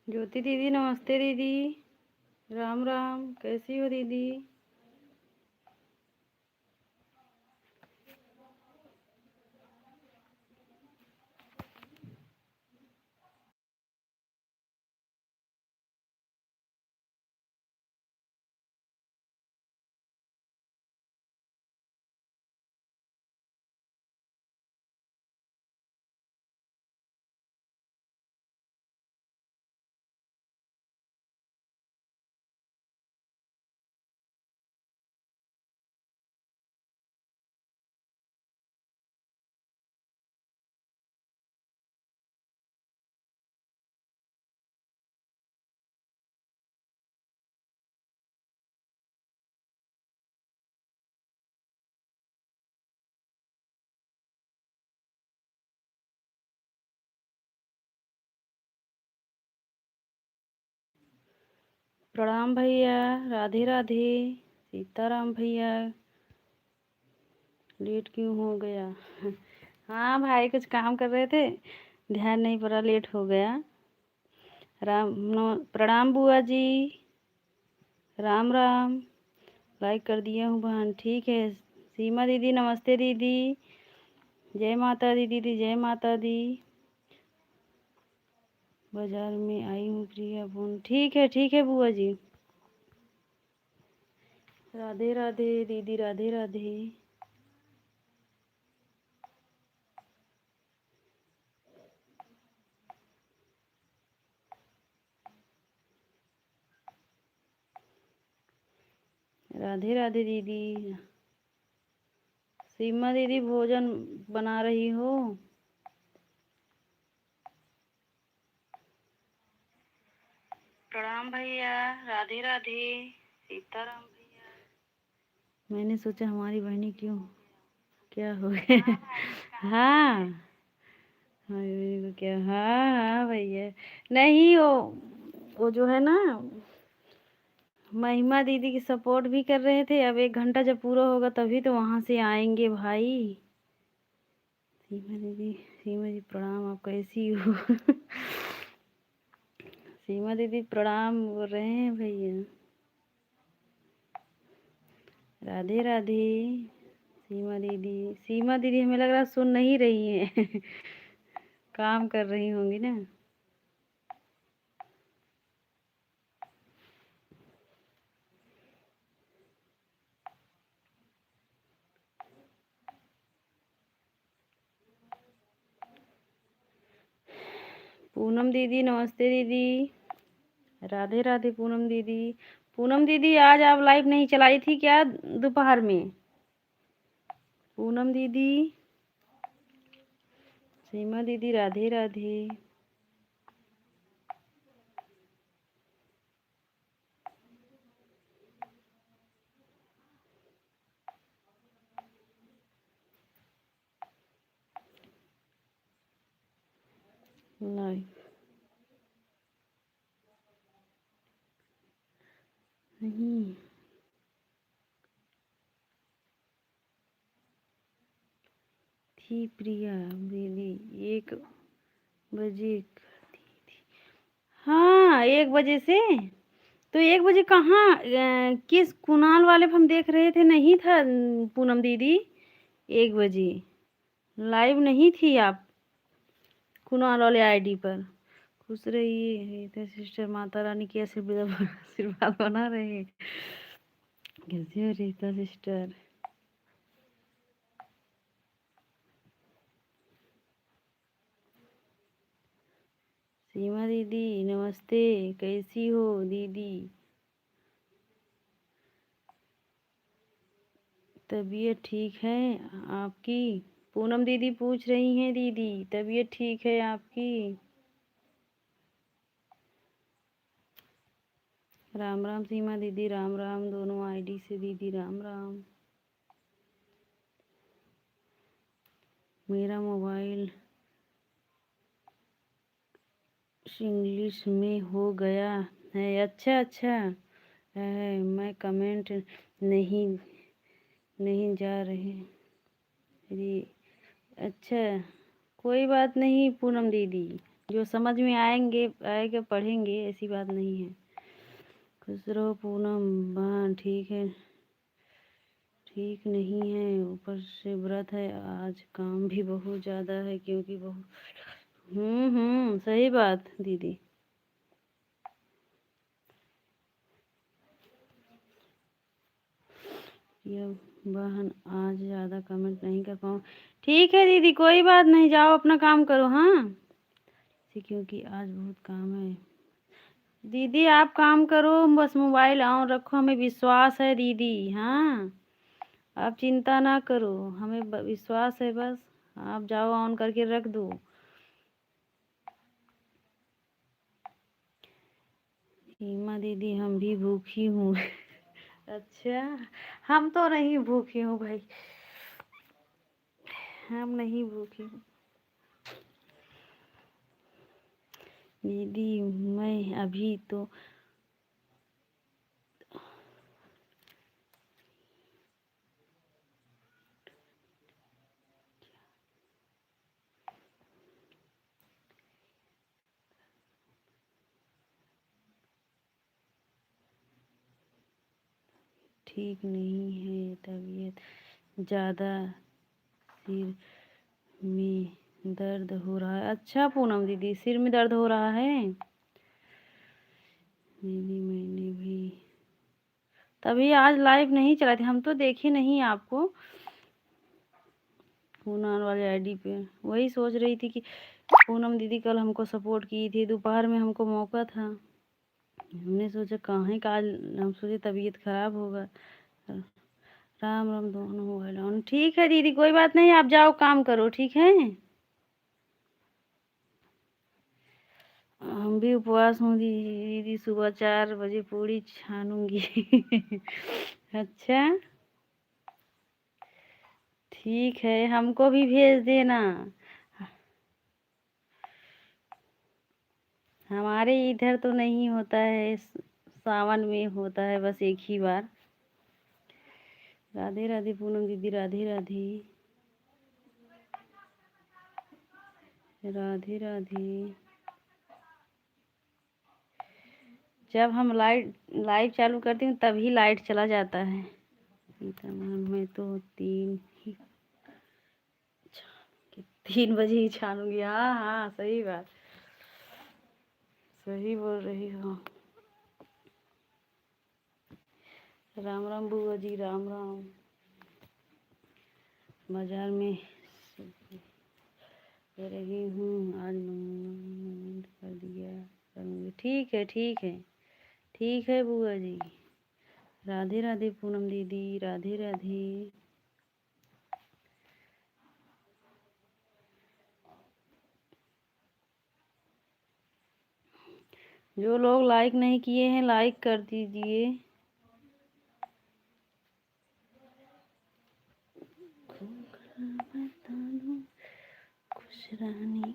ज्योति दीदी नमस्ते दीदी। राम राम, कैसी हो दीदी? प्रणाम भैया, राधे राधे। सीताराम भैया, लेट क्यों हो गया? हाँ भाई, कुछ काम कर रहे थे, ध्यान नहीं पड़ा, लेट हो गया। प्रणाम बुआ जी। राम राम। लाइक कर दिया हूँ बहन, ठीक है। सीमा दीदी नमस्ते दीदी। जय माता दी दीदी, जय माता दी। बाजार में आई हूँ प्रिया बोन, ठीक है बुआ जी। राधे राधे दीदी, राधे राधे। राधे राधे दीदी। सीमा दीदी भोजन बना रही हो? प्रणाम भैया, राधे राधे। सीताराम भैया। मैंने सोचा हमारी बहनी क्यों, क्या हो गया? हाँ हाँ क्या, हाँ हाँ भैया। नहीं, वो जो है ना, महिमा दीदी की सपोर्ट भी कर रहे थे। अब 1 घंटा जब पूरा होगा तभी तो वहां से आएंगे भाई। सीमा दीदी, सीमा जी प्रणाम, आप कैसी हो? सीमा दीदी प्रणाम बोल रहे हैं भैया। राधे राधे। सीमा दीदी हमें लग रहा सुन नहीं रही हैं। काम कर रही होंगी ना। पूनम दीदी नमस्ते दीदी। राधे राधे पूनम दीदी। पूनम दीदी आज आप लाइव नहीं चलाई थी क्या दोपहर में? पूनम दीदी। सीमा दीदी राधे राधे। लाइव नहीं थी प्रिया दीदी, 1 बजे करती थी। हाँ, 1 बजे से। तो 1 बजे कहाँ, किस कुणाल वाले पे हम देख रहे थे, नहीं था पूनम दीदी। 1 बजे लाइव नहीं थी आप कुणाल वाले आईडी पर। खुश रहिए रीता सिस्टर, माता रानी की आशीर्वाद बना रहे। कैसे हो रीता सिस्टर? सीमा दीदी नमस्ते, कैसी हो दीदी? तबीयत ठीक है आपकी? पूनम दीदी पूछ रही हैं दीदी, तबीयत ठीक है आपकी? राम राम सीमा दीदी, राम राम दोनों आईडी से दीदी, राम राम। मेरा मोबाइल इंग्लिश में हो गया है। अच्छा अच्छा है, मैं कमेंट नहीं नहीं जा रहे जी। अच्छा, कोई बात नहीं पूनम दीदी, जो समझ में आएंगे आएगा पढ़ेंगे, ऐसी बात नहीं है। खुश रहो पूनम। हाँ ठीक है, ठीक नहीं है, ऊपर से व्रत है आज, काम भी बहुत ज़्यादा है क्योंकि बहुत। सही बात दीदी। ये बहन आज ज़्यादा कमेंट नहीं कर पाऊँ। ठीक है दीदी, कोई बात नहीं, जाओ अपना काम करो। हाँ क्योंकि आज बहुत काम है। दीदी आप काम करो, बस मोबाइल ऑन रखो, हमें विश्वास है दीदी। हाँ आप चिंता ना करो, हमें विश्वास है, बस आप जाओ ऑन करके रख दो। हीमा दीदी हम भी भूखी हूँ। अच्छा, हम तो नहीं भूखी हूँ भाई, हम नहीं भूखी हूँ दीदी। मैं अभी तो ठीक नहीं है, तबीयत ज़्यादा, सिर में दर्द हो रहा है। अच्छा पूनम दीदी, सिर में दर्द हो रहा है दीदी। मैंने भी तभी आज लाइव नहीं चला थी, हम तो देखे नहीं आपको पूनम वाले आईडी पे। वही सोच रही थी कि पूनम दीदी कल हमको सपोर्ट की थी, दोपहर में हमको मौका था, हमने सोचा कहाँ का आज, हम सोचे तबीयत खराब होगा। राम राम, दोनों मोबाइल ऑन। ठीक है दीदी, कोई बात नहीं, आप जाओ काम करो, ठीक है। हम भी उपवास हूँ दीदी, सुबह 4 बजे पूड़ी छानूंगी। अच्छा ठीक है, हमको भी भेज देना। हमारे इधर तो नहीं होता है, सावन में होता है बस एक ही बार। राधे राधे पूनम दीदी, राधे राधे, राधे राधे। जब हम लाइव चालू करती हूँ तभी लाइट चला जाता है। मैं तो 3 बजे ही छानूंगी। हाँ हाँ सही बात, सही बोल रही हो। राम राम बुआ जी, राम राम। बाजार में दे रही हूँ, आज मंगल कर दिया करूँगी। ठीक है ठीक है, ठीक है बुआ जी। राधे राधे पूनम दीदी, राधे राधे। जो लोग लाइक नहीं किए हैं लाइक कर दीजिए। खुश रहनी।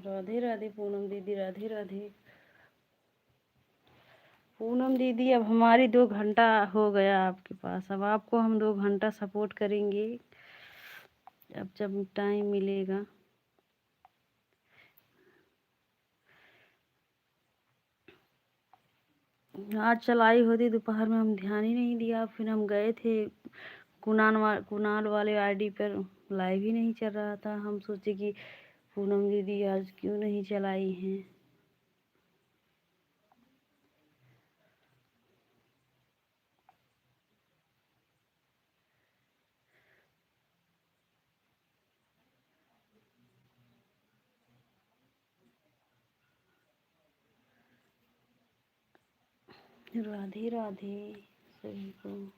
राधे राधे पूनम दीदी, राधे राधे। पूनम दीदी अब हमारी 2 घंटा हो गया आपके पास, अब आपको हम 2 घंटा सपोर्ट करेंगे, अब जब टाइम मिलेगा। आज चलाई होती दोपहर में, हम ध्यान ही नहीं दिया, फिर हम गए थे कुणाल वाले आईडी पर, लाइव ही नहीं चल रहा था। हम सोचे कि पूनम दीदी आज क्यों नहीं चलाई हैं। राधे राधे सभी को।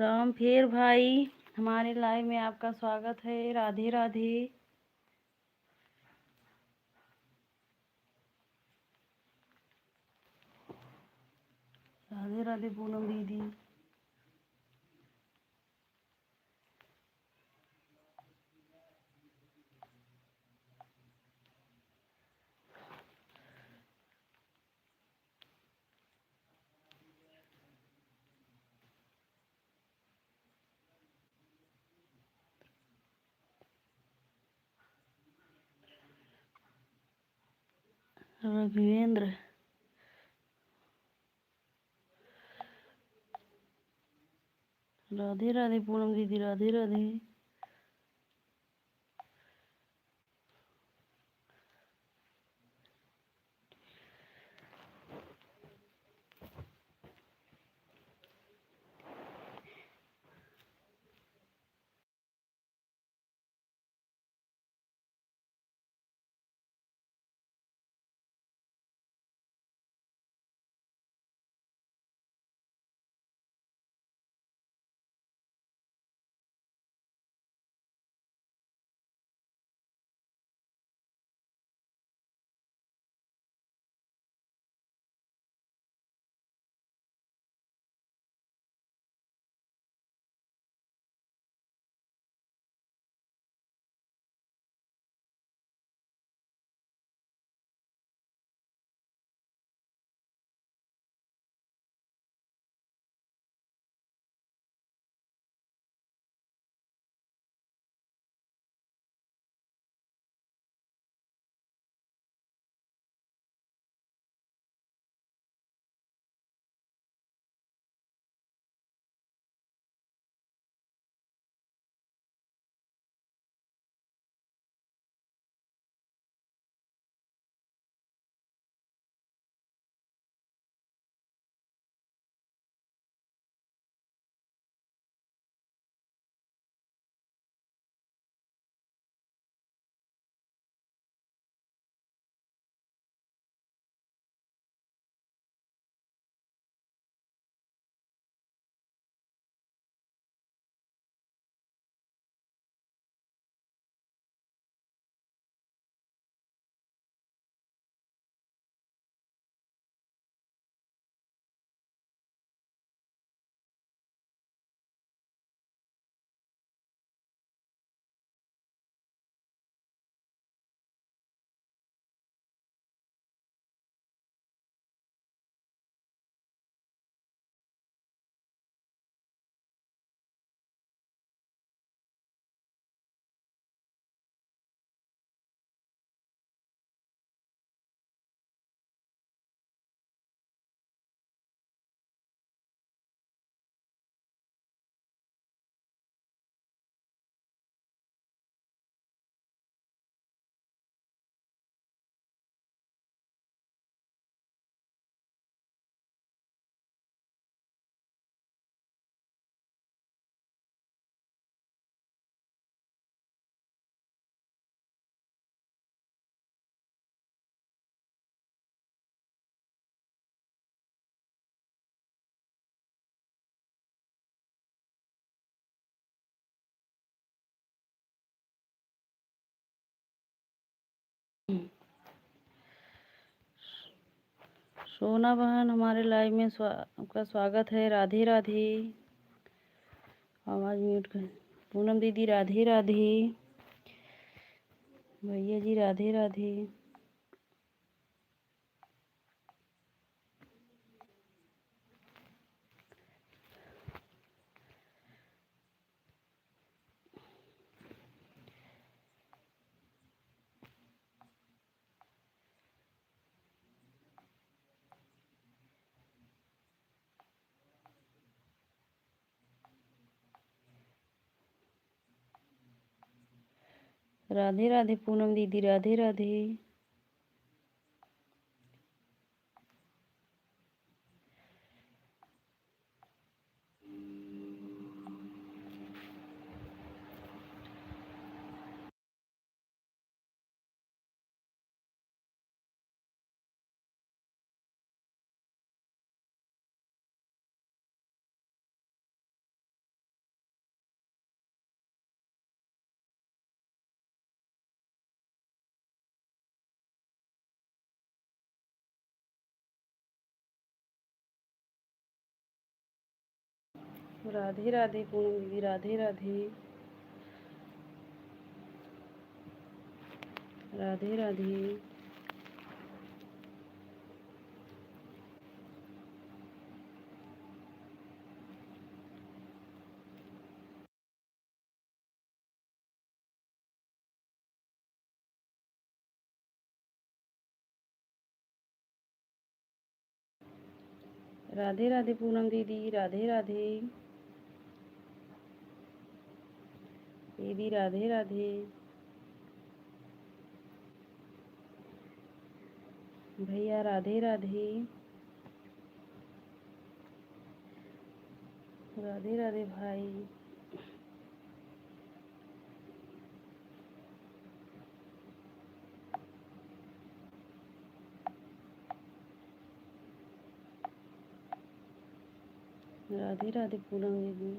राम फेर भाई, हमारे लाइव में आपका स्वागत है। राधे राधे। राधे राधे पूनम दीदी। रघुवेंद्र। राधे राधे पूनम दीदी, राधे राधे। सोना बहन, हमारे लाइव में आपका स्वागत है। राधे राधे। आवाज़ म्यूट कर। पूनम दीदी राधे राधे। भैया जी राधे राधे। राधे राधे पूनम दीदी, राधे राधे। राधे राधे पूनम दीदी, राधे राधे। राधे राधे। राधे राधे पूनम दीदी, राधे राधे। दीदी राधे राधे। भैया राधे राधे। राधे राधे भाई। राधे राधे पूनम दीदी।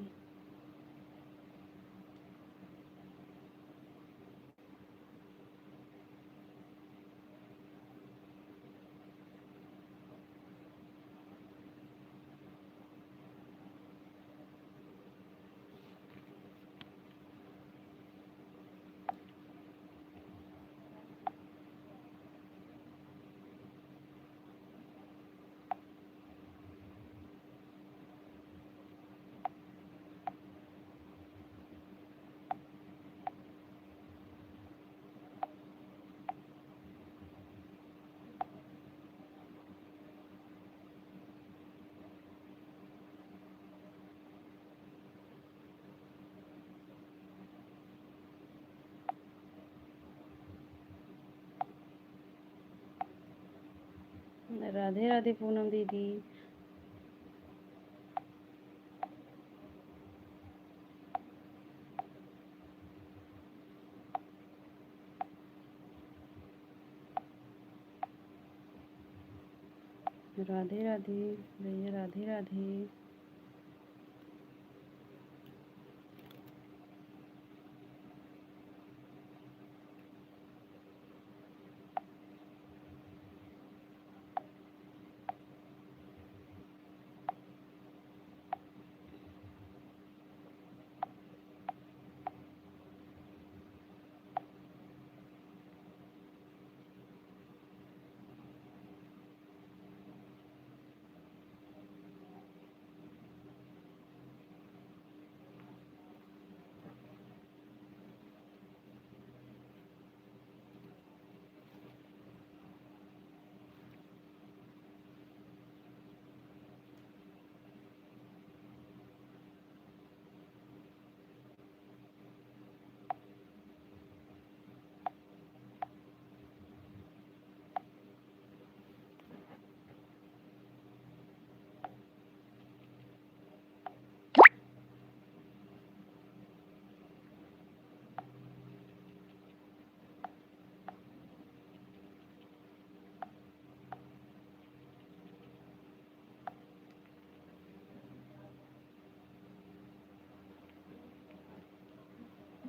राधे राधे पूनम दीदी। राधे राधे भैया, राधे राधे।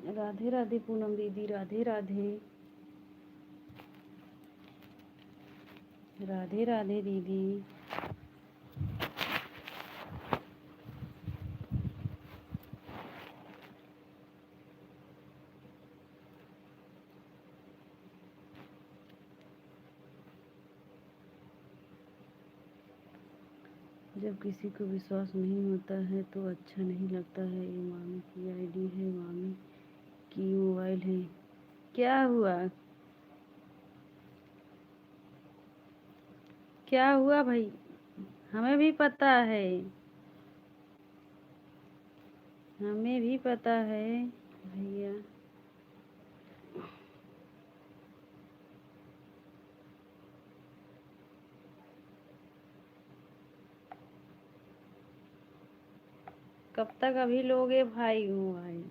राधे राधे पूनम दीदी, राधे राधे। राधे राधे दीदी। जब किसी को विश्वास नहीं होता है तो अच्छा नहीं लगता है। ये मामी की आईडी है, मामी की मोबाइल है। क्या हुआ? क्या हुआ भाई? हमें भी पता है, हमें भी पता है भैया। कब तक अभी लोगे भाई मोबाइल?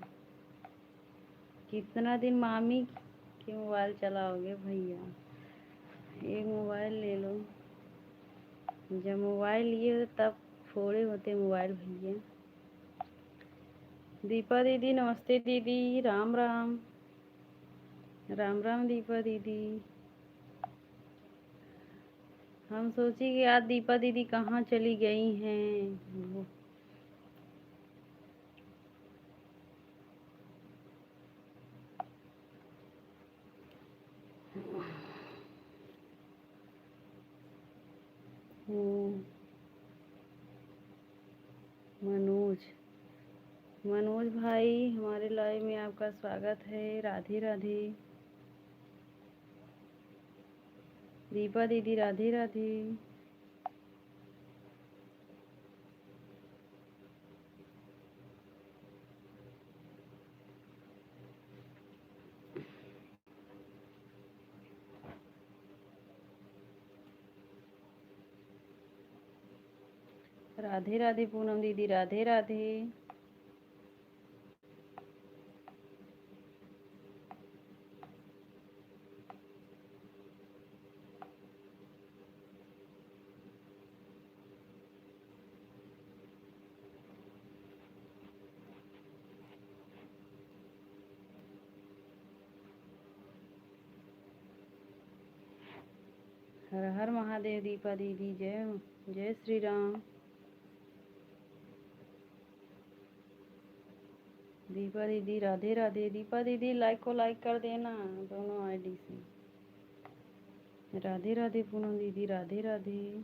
कितना दिन मामी के मोबाइल चलाओगे भैया? एक मोबाइल ले लो। जब मोबाइल लिए हो तब फोड़े होते मोबाइल भैया। दीपा दीदी नमस्ते दीदी, राम राम। राम राम दीपा दीदी। हम सोची कि आज दीपा दीदी कहाँ चली गई हैं। हूँ। मनोज, मनोज भाई हमारे लाइव में आपका स्वागत है। राधे राधे। दीपा दीदी राधे राधे। राधे राधे पूनम दीदी राधे राधे। हर हर महादेव। दीपा दीदी जय जय श्री राम। दीपा दीदी राधे राधे। दीपा दीदी लाइक को लाइक कर देना दोनों आईडी से। राधे राधे पूनम दीदी राधे राधे।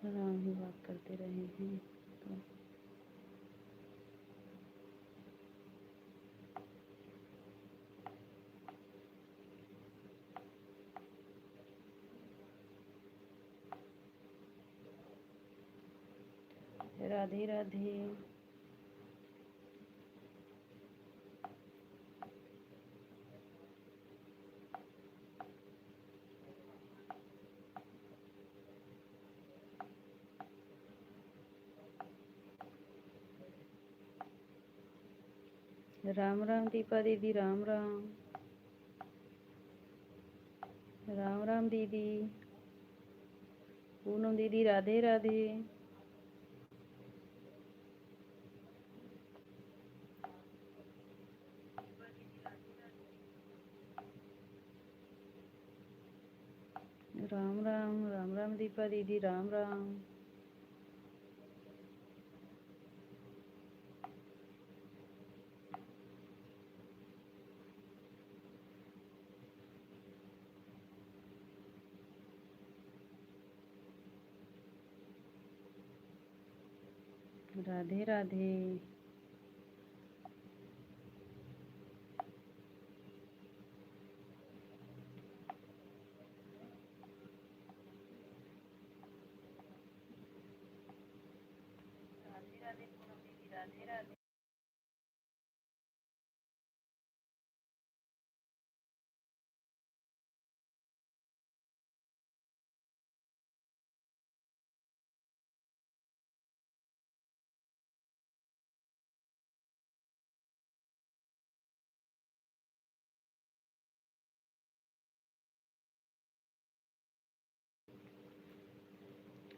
राम ही बात करते रहे हैं तो राधे राधे। राम राम दीपा दीदी राम राम। राम राम दीदी। पूनम दीदी राधे राधे। राम राम। राम राम दीपा दीदी राम राम। राधे राधे।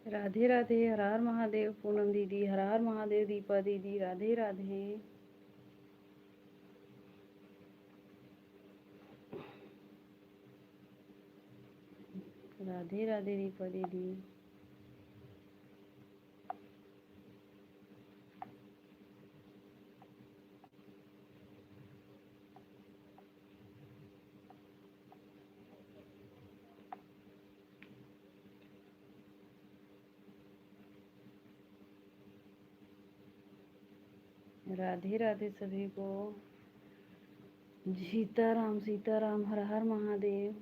राधे राधे। हर हर महादेव पूनम दीदी। हर हर महादेव दीपा दीदी राधे राधे। राधे राधे दीपा दीदी। राधे राधे सभी को। सीताराम सीताराम। हर हर महादेव।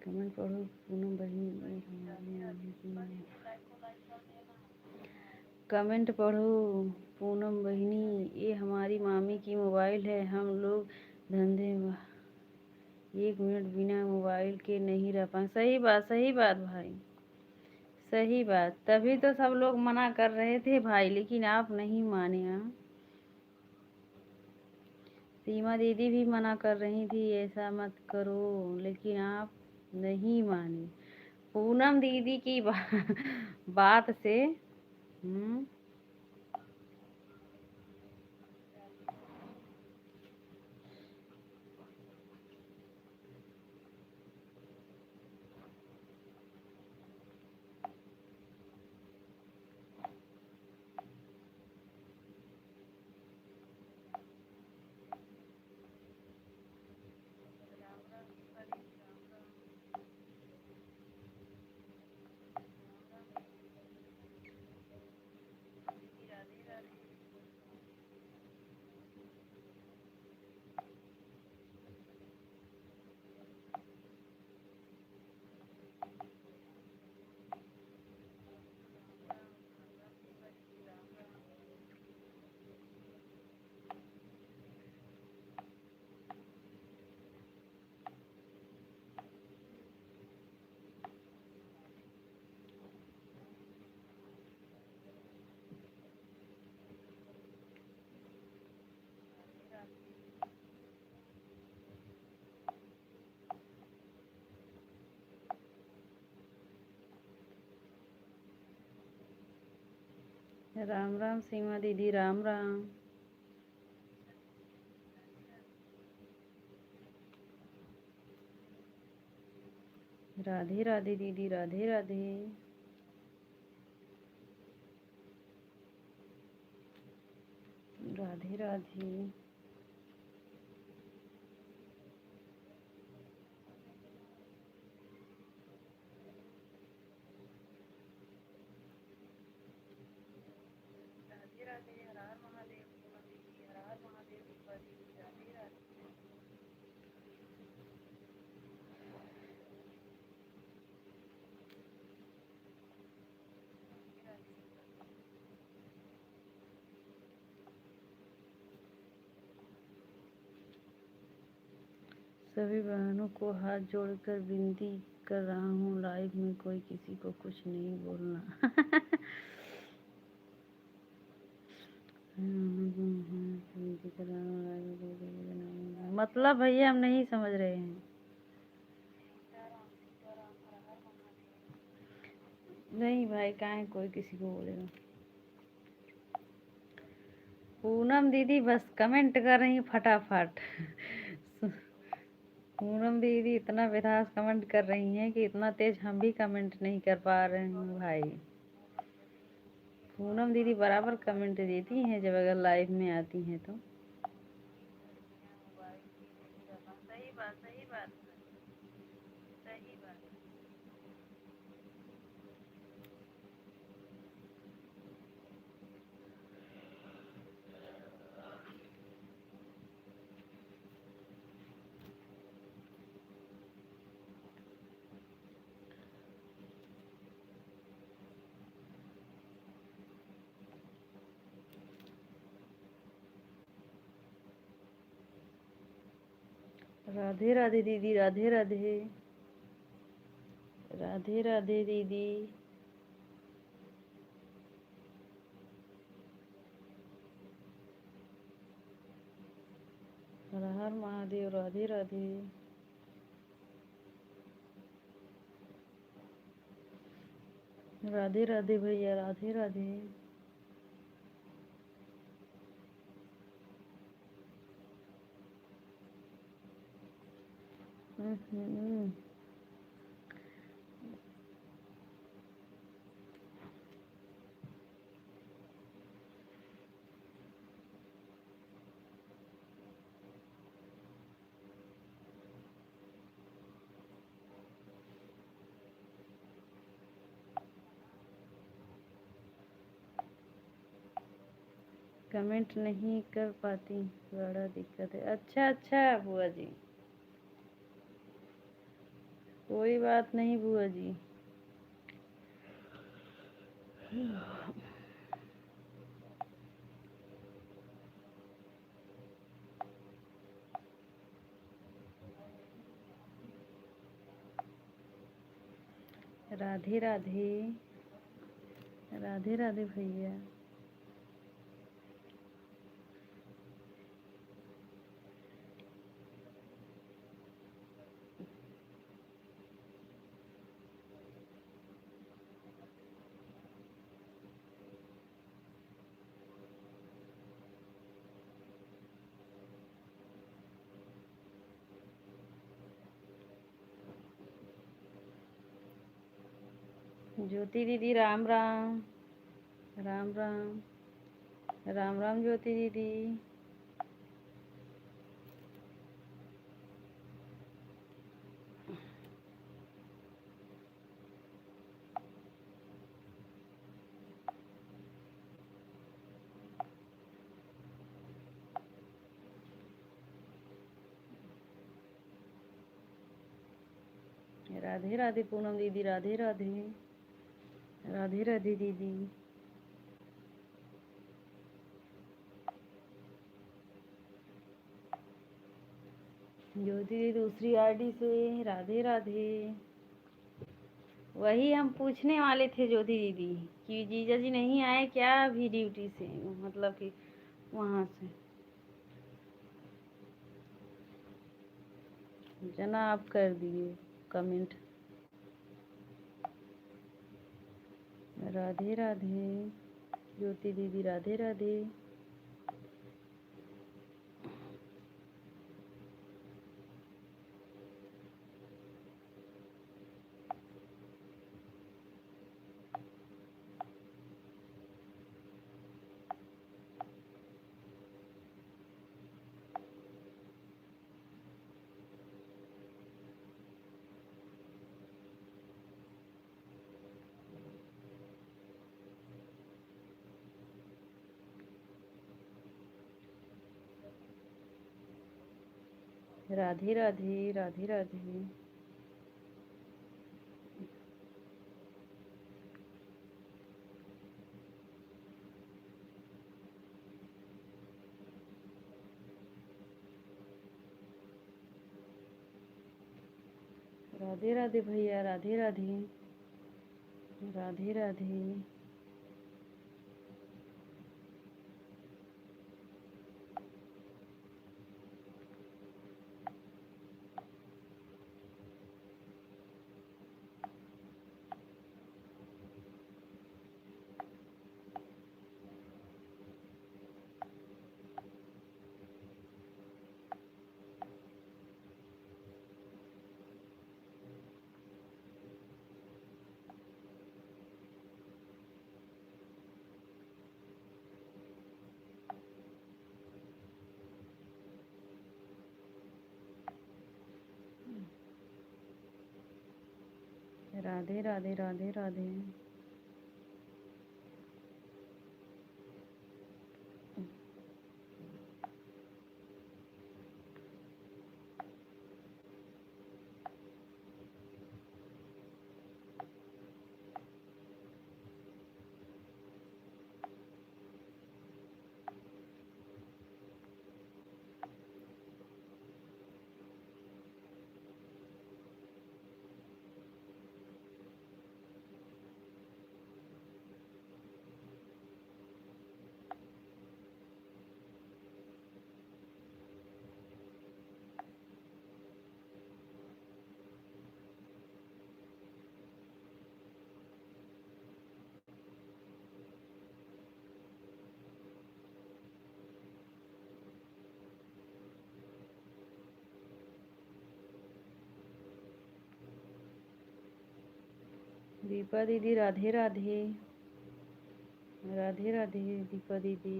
कमेंट पढ़ो पूनम बहनी। कमेंट पढ़ो पूनम बहनी। ये हमारी मामी की मोबाइल है। हम लोग धंधे 1 मिनट बिना मोबाइल के नहीं रह पाए। सही बात भाई। सही बात। तभी तो सब लोग मना कर रहे थे भाई, लेकिन आप नहीं माने। हाँ, सीमा दीदी भी मना कर रही थी ऐसा मत करो, लेकिन आप नहीं माने पूनम दीदी की बात से। राम राम सीमा दीदी, राम राम। राधे राधे दीदी, राधे राधे। राधे राधे। सभी बहनों को हाथ जोड़कर विनती कर रहा हूँ, लाइव में कोई किसी को कुछ नहीं बोलना। मतलब भैया हम नहीं समझ रहे हैं। नहीं भाई, काहे कोई किसी को बोलेगा। पूनम दीदी बस कमेंट कर रही फटाफट। पूनम दीदी इतना बेदास कमेंट कर रही हैं कि इतना तेज हम भी कमेंट नहीं कर पा रहे हैं भाई। पूनम दीदी बराबर कमेंट देती हैं जब अगर लाइव में आती हैं तो। सही बात, सही बात, सही बात। राधे राधे दीदी, राधे राधे। राधे राधे दीदी। हर हर महादेव, राधे राधे। राधे राधे भैया, राधे राधे। कमेंट नहीं कर पाती, बड़ा दिक्कत है। अच्छा अच्छा बुआ जी, कोई बात नहीं बुआ जी। राधे राधे। राधे राधे भैया। ज्योति दीदी, राम राम। राम राम। राम राम ज्योति दीदी। राधे राधे पूनम दीदी, राधे राधे। राधे राधे दीदी। ज्योति दीदी दूसरी आईडी से, राधे राधे। वही हम पूछने वाले थे ज्योति दीदी कि जीजा जी नहीं आए क्या अभी ड्यूटी से, मतलब कि वहाँ से। जना आप कर दिए कमेंट। राधे राधे। ज्योति दीदी राधे राधे। राधे राधे राधे राधे। राधे राधे भैया, राधे राधे राधे राधे। राधे राधे राधे राधे। दीपा दीदी राधे राधे राधे राधे। दीपा दीदी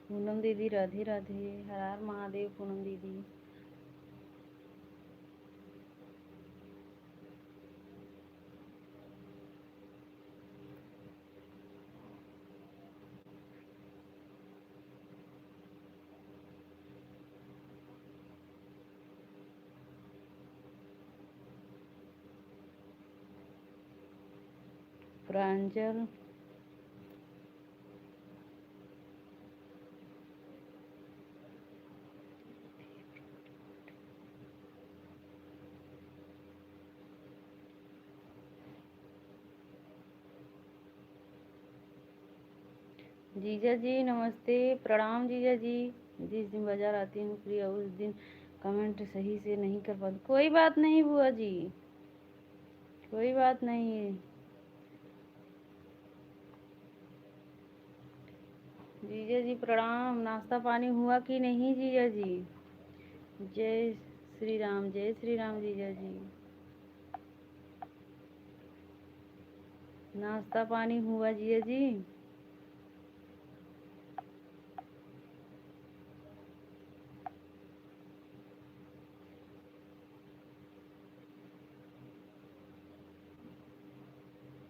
पूनम दीदी राधे राधे। हर हर महादेव पूनम दीदी। प्रांजल जीजा जी नमस्ते, प्रणाम जीजा जी। जिस दिन बाजार आती हूँ प्रिया उस दिन कमेंट सही से नहीं कर पाती। कोई बात नहीं बुआ जी, कोई बात नहीं। जीजा जी प्रणाम। नाश्ता पानी हुआ कि नहीं जीजा जी? जय श्री राम, जय श्री राम जीजा जी। नाश्ता पानी हुआ जीजा जी?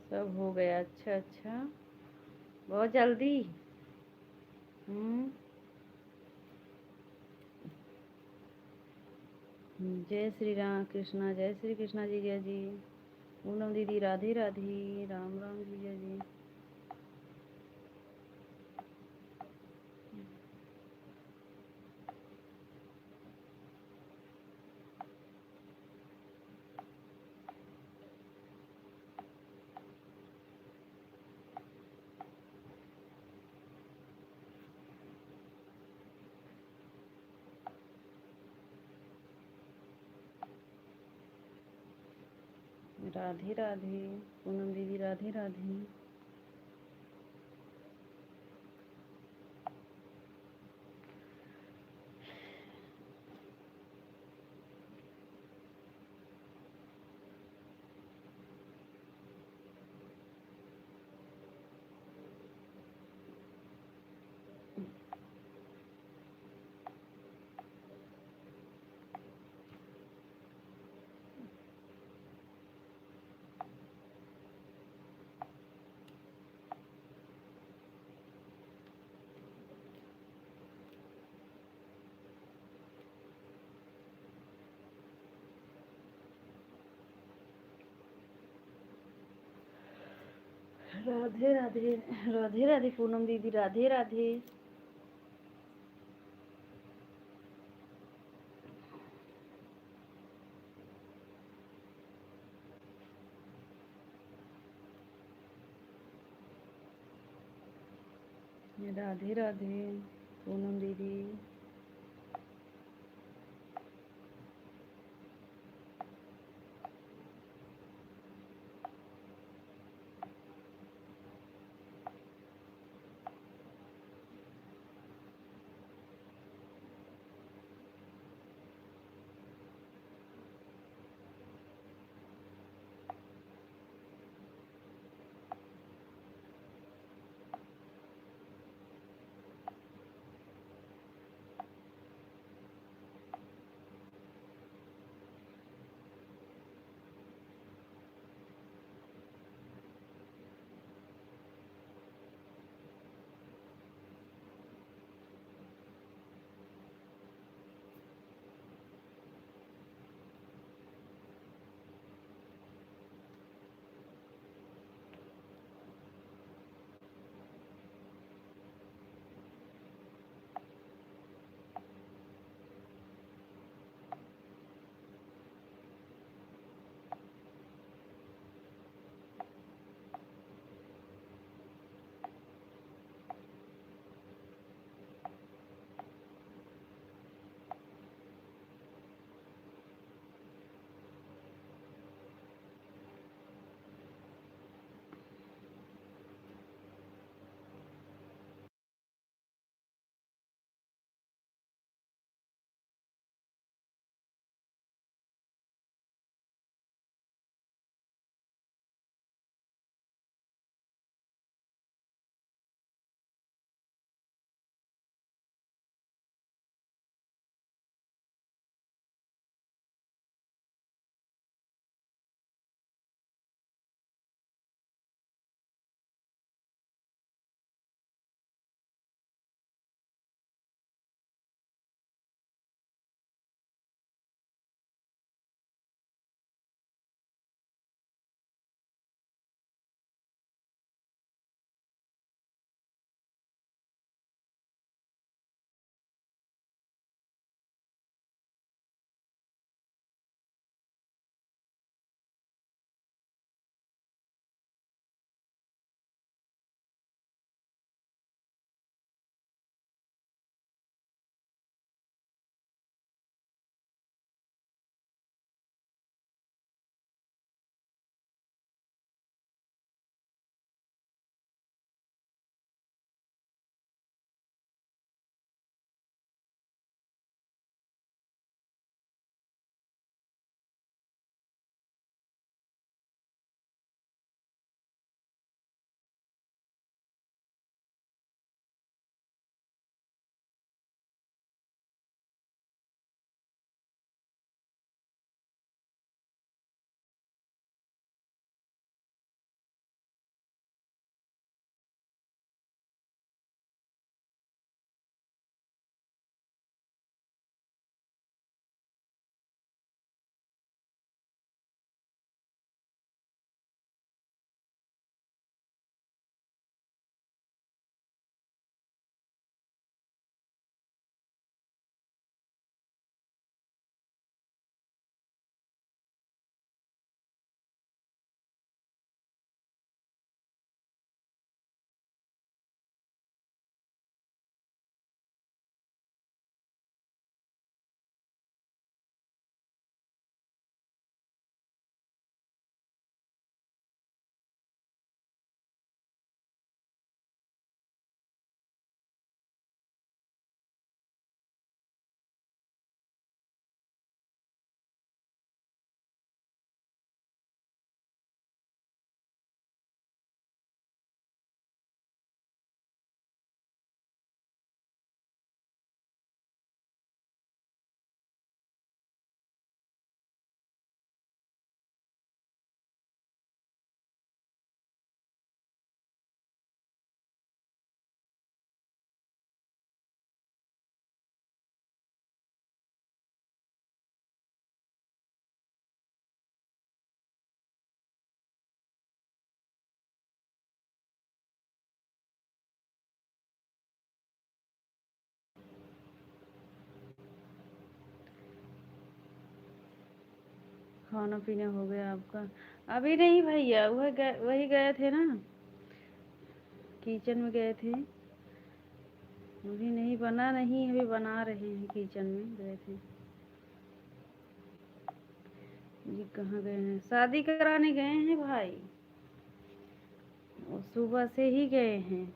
सब हो गया? अच्छा अच्छा, बहुत जल्दी। जय श्री राम कृष्णा, जय श्री कृष्णा जीजा जी। पूनम दीदी राधे राधे, राम राम जीजा जी। राधे राधे पूनम दीदी, राधे राधे। राधे राधे, राधे राधे पूनम दीदी, राधे राधे। राधे राधे पूनम दीदी। खाना पीना हो गया आपका? अभी नहीं भैया, वही गए थे ना, किचन में गए थे। अभी नहीं बना, नहीं अभी बना रहे हैं, किचन में गए थे। ये कहाँ गए हैं? शादी कराने गए हैं भाई, और सुबह से ही गए हैं।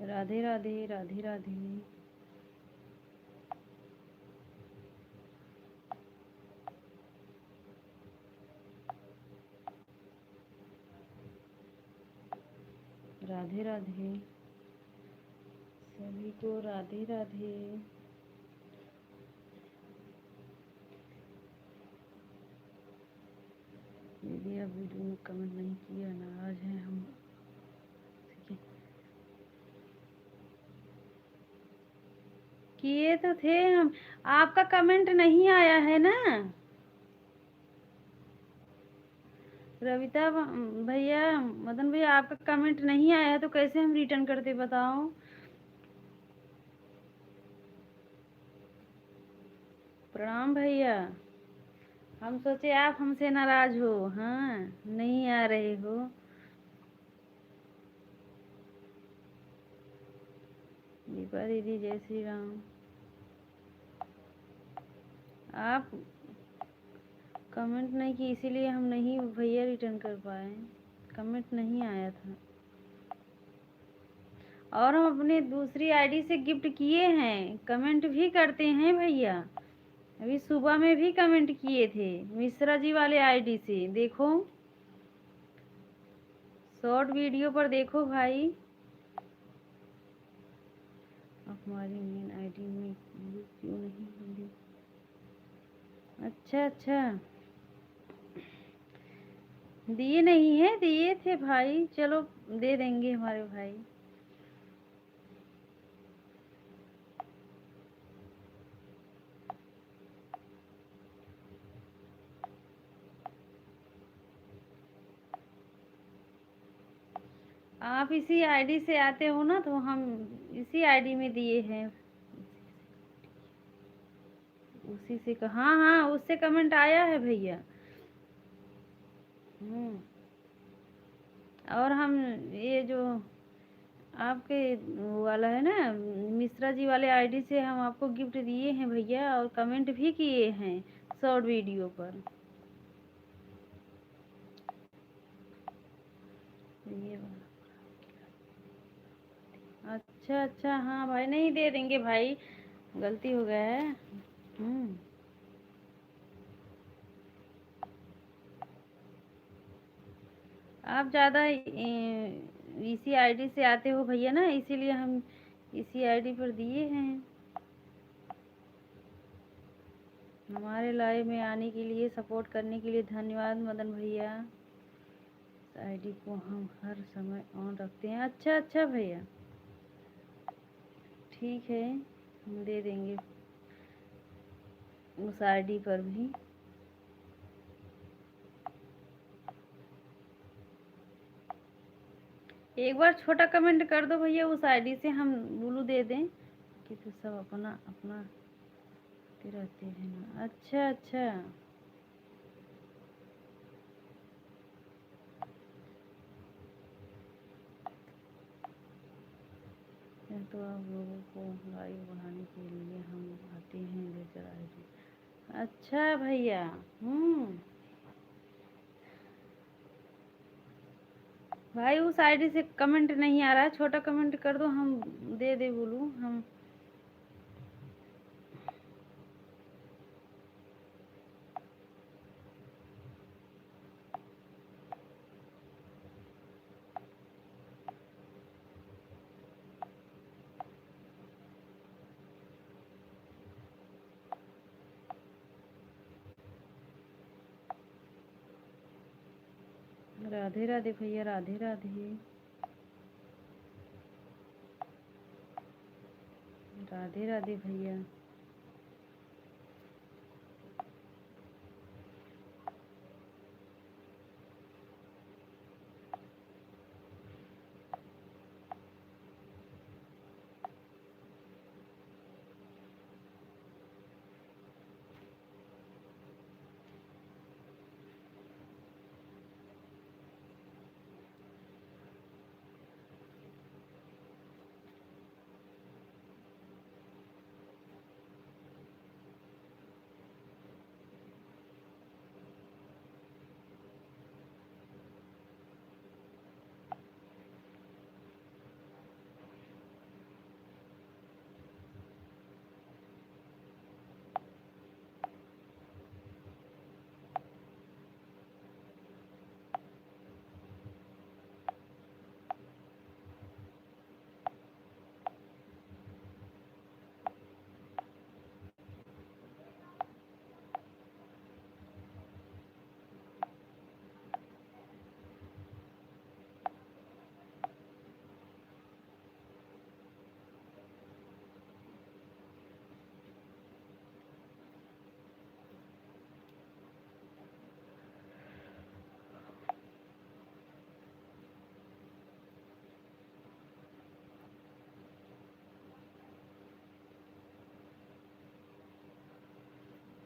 राधे राधे, राधे राधे। राधे राधे सभी को, राधे राधे। दीदी अब वीडियो में कमेंट नहीं किया, नाराज हैं हम। किए तो थे हम, आपका कमेंट नहीं आया है ना रविता भैया, मदन भैया, आपका कमेंट नहीं आया है तो कैसे हम रिटर्न करते बताओ। प्रणाम भैया। हम सोचे आप हमसे नाराज हो, हाँ नहीं आ रहे हो। दीपा दीदी जय श्री राम। आप कमेंट नहीं की, इसीलिए हम नहीं भैया रिटर्न कर पाए, कमेंट नहीं आया था। और हम अपने दूसरी आईडी से गिफ्ट किए हैं, कमेंट भी करते हैं भैया। अभी सुबह में भी कमेंट किए थे मिश्रा जी वाले आईडी से, देखो शॉर्ट वीडियो पर देखो भाई। हमारी मेन आईडी में क्यों नहीं मिली? अच्छा अच्छा, दिए नहीं है, दिए थे भाई, चलो दे देंगे हमारे भाई। आप इसी आईडी से आते हो ना, तो हम इसी आईडी में दिए हैं। उसी से हाँ हाँ, उससे कमेंट आया है भैया। और हम ये जो आपके वो वाला है ना, मिश्रा जी वाले आईडी से हम आपको गिफ्ट दिए हैं भैया, और कमेंट भी किए हैं शॉर्ट वीडियो पर। ये अच्छा अच्छा, हाँ भाई, नहीं दे देंगे भाई, गलती हो गया है। आप ज़्यादा इसी आईडी से आते हो भैया ना, इसीलिए हम इसी आईडी पर दिए हैं। हमारे लाइव में आने के लिए, सपोर्ट करने के लिए धन्यवाद मदन भैया। आईडी को हम हर समय ऑन रखते हैं। अच्छा अच्छा भैया, ठीक है, हम दे देंगे उस आईडी पर भी। एक बार छोटा कमेंट कर दो भैया, उस आईडी से हम बुलू दे दें कि तो सब अपना अपना रहते हैं ना। अच्छा अच्छा, तो आप लोगों को लाइव बढ़ाने के लिए हम आते हैं लेकर आईडी। अच्छा भैया, भाई उस आईडी से कमेंट नहीं आ रहा है, छोटा कमेंट कर दो, हम दे दे बोलूँ हम। राधे राधे भैया, राधे राधे, राधे राधे भैया।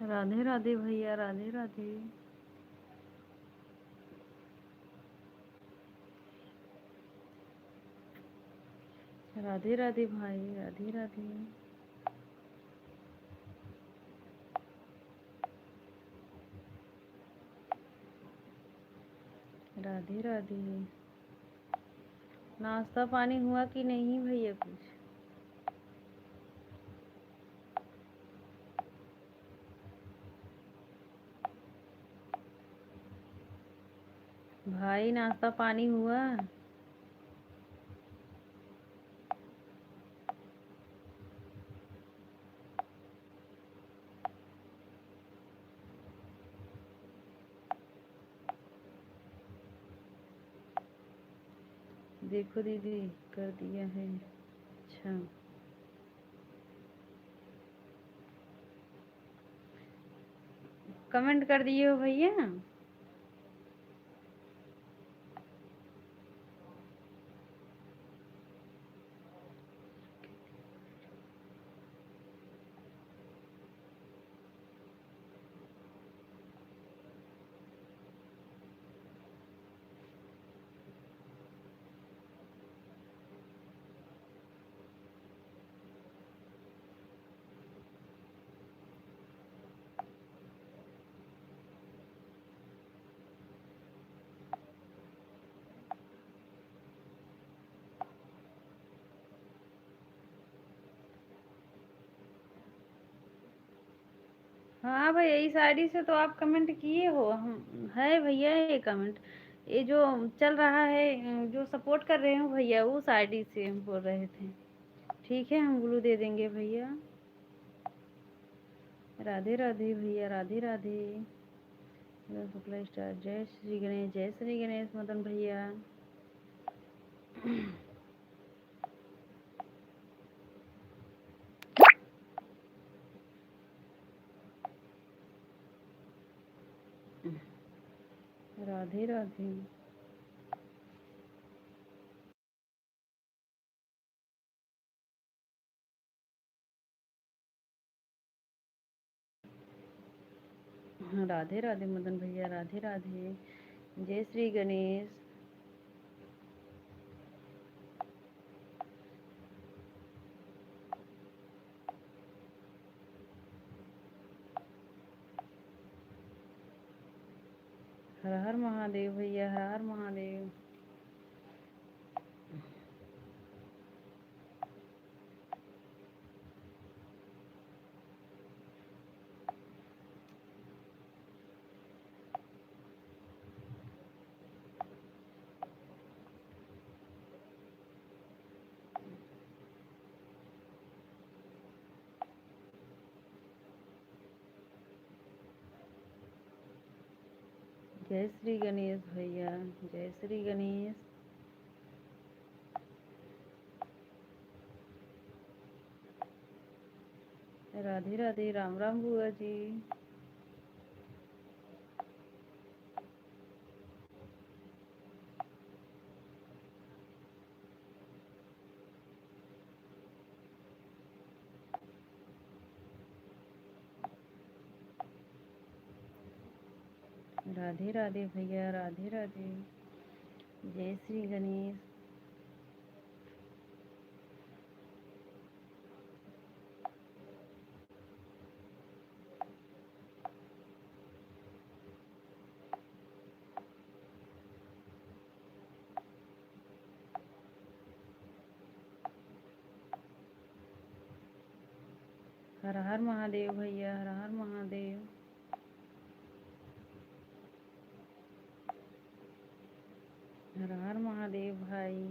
राधे राधे भैया, राधे राधे। राधे राधे भाई, राधे राधे। राधे राधे। नाश्ता पानी हुआ कि नहीं भैया कुछ? भाई नाश्ता पानी हुआ? देखो दीदी, कर दिया है। अच्छा, कमेंट कर दिए हो भैया? हाँ भैया, इस आईडी से तो आप कमेंट किए हो, हम है भैया ये कमेंट। ये जो चल रहा है, जो सपोर्ट कर रहे हो भैया, उस आईडी से हम बोल रहे थे। ठीक है, हम ग्लू दे देंगे भैया। राधे राधे भैया, राधे राधे। शुक्ला स्टार, जय श्री गणेश, जय श्री गणेश मदन भैया। राधे राधे। राधे राधे मदन भैया, राधे राधे। जय श्री गणेश। हर हर महादेव भैया, हर हर महादेव। जय श्री गणेश भैया, जय श्री गणेश। राधे राधे, राम राम बुआ जी। राधे राधे भैया, राधे राधे। जय श्री गणेश। हर हर महादेव भैया, हर हर महादेव। हर हर महादेव भाई।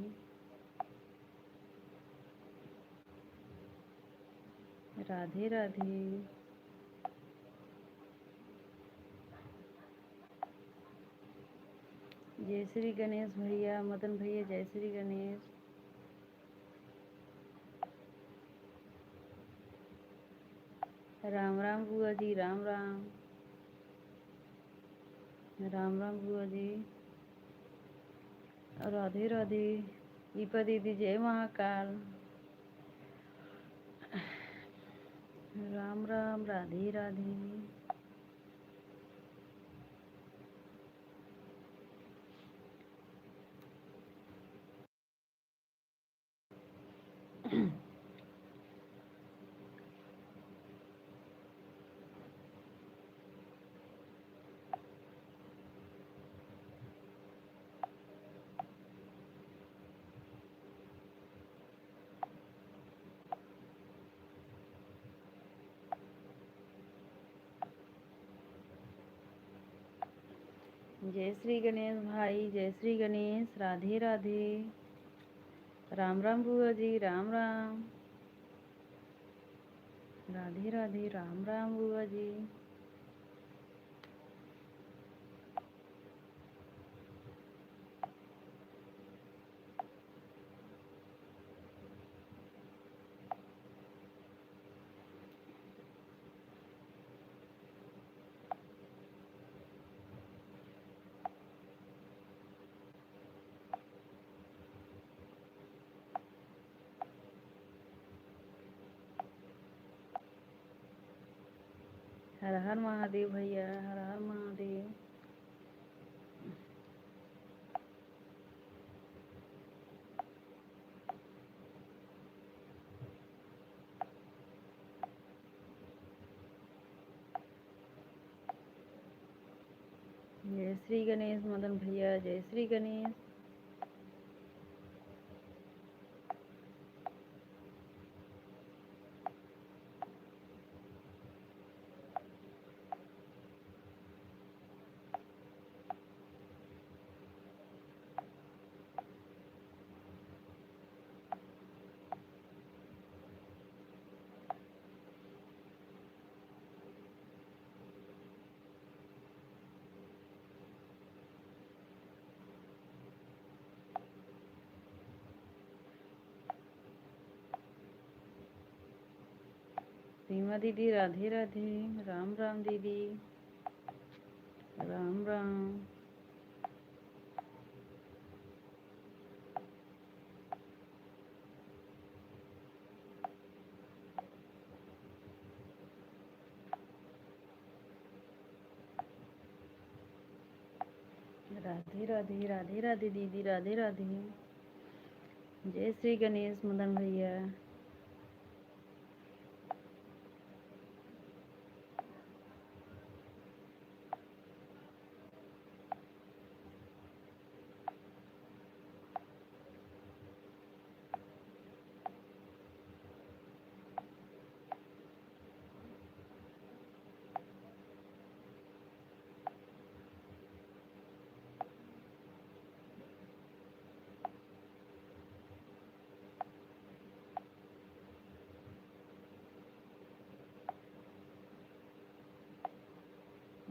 राधे राधे। जय श्री गणेश भैया, मदन भैया, जय श्री गणेश। राम राम बुआ जी, राम राम। राम राम बुआ जी। राधे राधे। दीपा दीदी, जय महाकाल। राम राम, राधे राधे। जय श्री गणेश भाई, जय श्री गणेश, राधे राधे। राम राम बुआ जी, राम राम। राधे राधे, राम राम बुआ जी। हर हर महादेव भैया, हर हर महादेव। जय श्री गणेश मदन भैया, जय श्री गणेश। सीमा दीदी, राधे राधे, राम राम दीदी, राम राम। राधे राधे, राधे राधे दीदी, राधे राधे। जय श्री गणेश मदन भैया।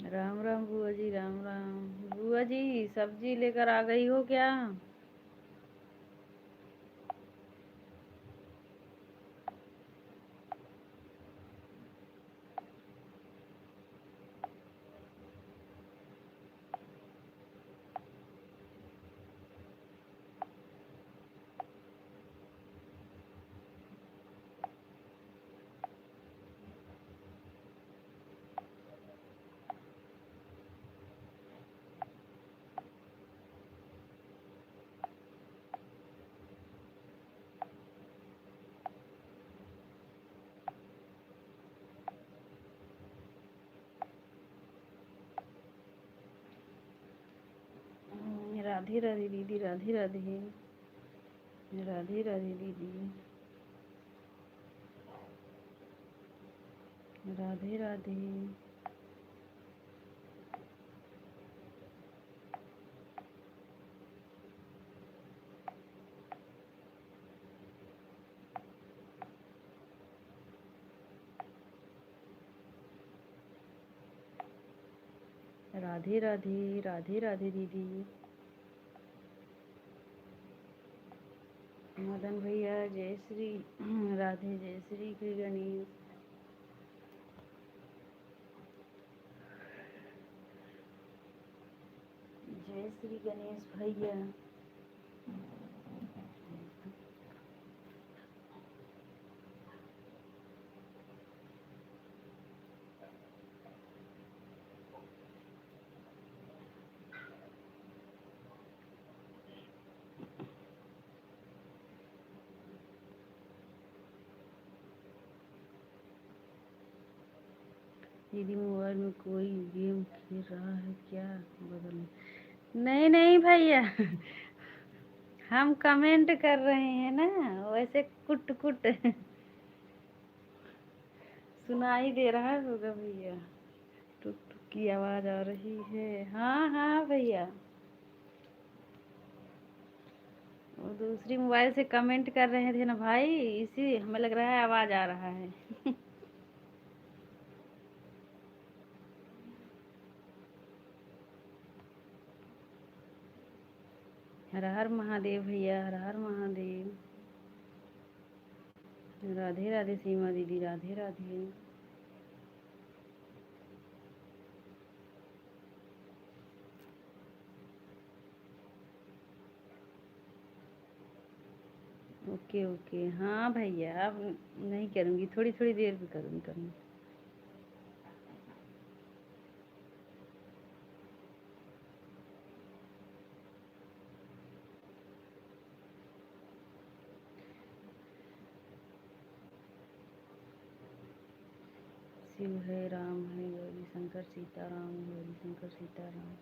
राम राम बुआ जी, राम राम। बुआ जी, सब्जी लेकर आ गई हो क्या? राधे राधे दीदी, राधे राधे, राधे राधे दीदी, राधे राधे। राधे राधे, राधे राधे दीदी। मदन भैया, जय श्री राधे, जय श्री गणेश। जय श्री गणेश भैया। दीदी, मोबाइल में कोई गेम खेल रहा है क्या? बदल नहीं नहीं भैया, हम कमेंट कर रहे हैं ना, वैसे कुट कुट सुनाई दे रहा होगा भैया, टुक टुक की आवाज आ रही है। हाँ हाँ भैया, वो दूसरी मोबाइल से कमेंट कर रहे थे ना भाई, इसी हमें लग रहा है आवाज आ रहा है। हर हर महादेव भैया, हर हर महादेव। राधे राधे सीमा दीदी, राधे राधे। ओके ओके, हाँ भैया, अब नहीं करूँगी, थोड़ी थोड़ी देर में करूँगी। शिव है, राम है, गौरी शंकर सीताराम, गौरी शंकर सीताराम।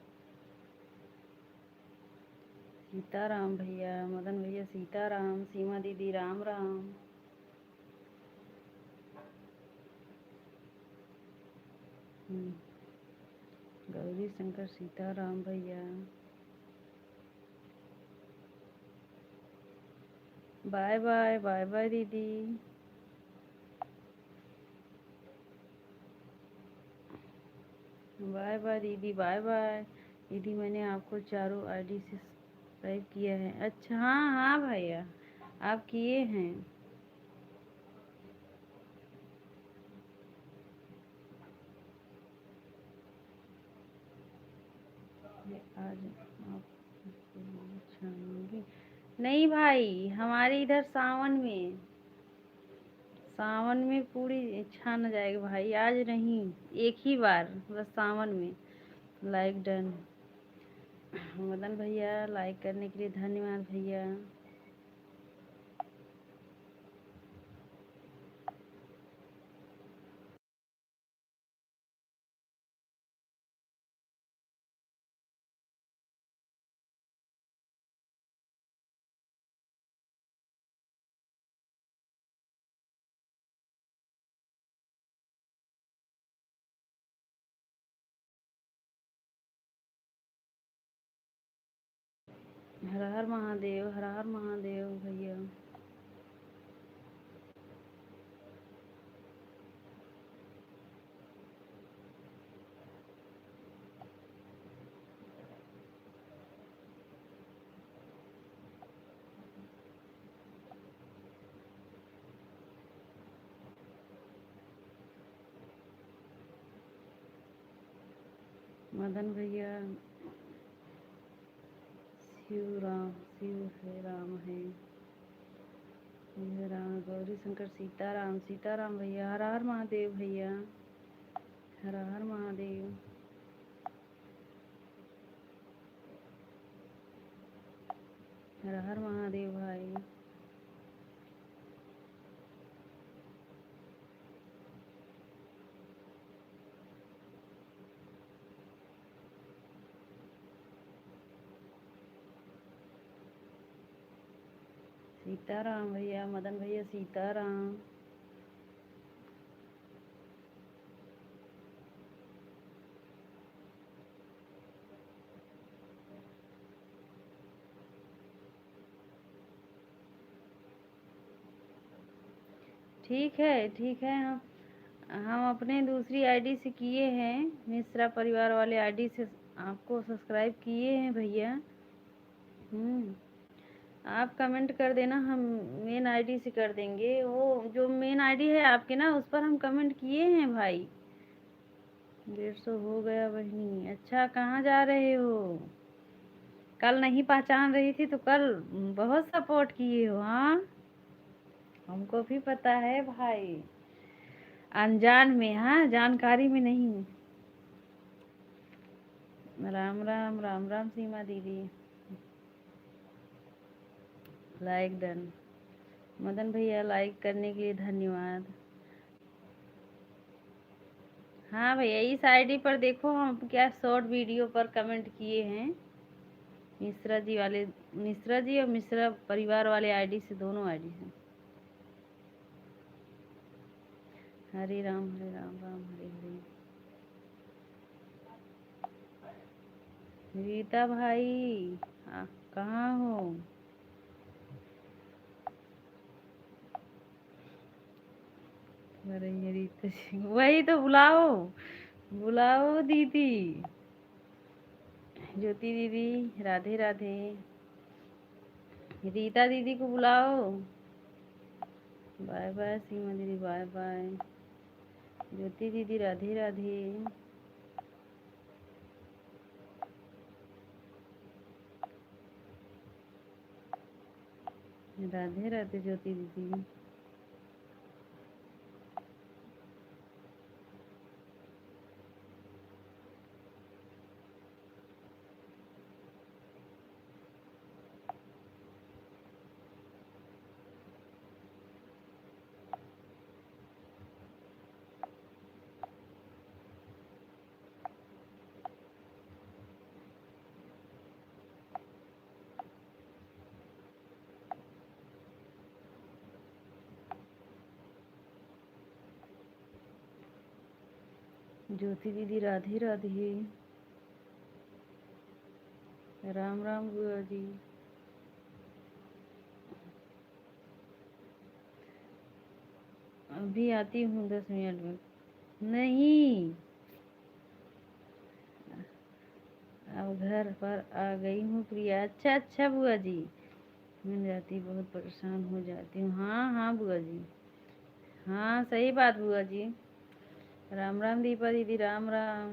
सीताराम भैया, मदन भैया सीताराम, सीमा दीदी राम राम। गौरी शंकर सीताराम भैया। बाय बाय, बाय बाय दीदी। बाय बाय दीदी, बाय बाय दीदी। मैंने आपको चारों आईडी से सब्सक्राइब किया है। अच्छा, हाँ हाँ भैया, आप किए हैं। आज आप छानूंगी नहीं भाई, हमारे इधर सावन में पूरी छान जाएगी भाई, आज नहीं, एक ही बार बस सावन में। Like done. मदन भैया, लाइक करने के लिए धन्यवाद भैया। हर हर महादेव, हर हर महादेव भैया। मदन भैया, शिव राम, शिव है, राम है, शिव राम, गौरी शंकर सीताराम, सीताराम भैया। हर हर महादेव भैया, हर हर महादेव। हर हर महादेव भाई। सीताराम भैया, मदन भैया सीताराम। ठीक है ठीक है, हम अपने दूसरी आईडी से किए हैं, मिश्रा परिवार वाले आईडी से आपको सब्सक्राइब किए हैं भैया। आप कमेंट कर देना, हम मेन आईडी से कर देंगे। वो जो मेन आईडी है आपके ना, उस पर हम कमेंट किए हैं भाई। 150 हो गया बहनी। अच्छा, कहाँ जा रहे हो? कल नहीं पहचान रही थी तो कल बहुत सपोर्ट किए हो। हाँ, हमको भी पता है भाई, अनजान में, हाँ, जानकारी में नहीं। राम राम, राम राम सीमा दीदी। Like done. मदन भैया, लाइक करने के लिए धन्यवाद। हाँ भैया, इस आईडी पर देखो हम क्या शॉर्ट वीडियो पर कमेंट किए हैं, मिश्रा जी वाले, मिश्रा जी और मिश्रा परिवार वाले आईडी से, दोनों आईडी से। हरे राम, हरे राम, राम हरे हरे। रीता भाई, कहाँ हो? अरे ये रीता जी, वही तो बुलाओ, बुलाओ दीदी। ज्योति दीदी, राधे राधे। रीता दीदी को बुलाओ। बाय बाय सीमा दीदी, बाय बाय। ज्योति दीदी, राधे राधे। राधे राधे ज्योति दीदी। ज्योति दीदी, राधे राधे। राम राम बुआ जी। अभी आती हूँ 10 मिनट में। नहीं, अब घर पर आ गई हूँ प्रिया। अच्छा अच्छा बुआ जी, मिल जाती बहुत परेशान हो जाती हूँ। हाँ हाँ बुआ जी, हाँ सही बात बुआ जी। राम राम दीपा दीदी, राम राम।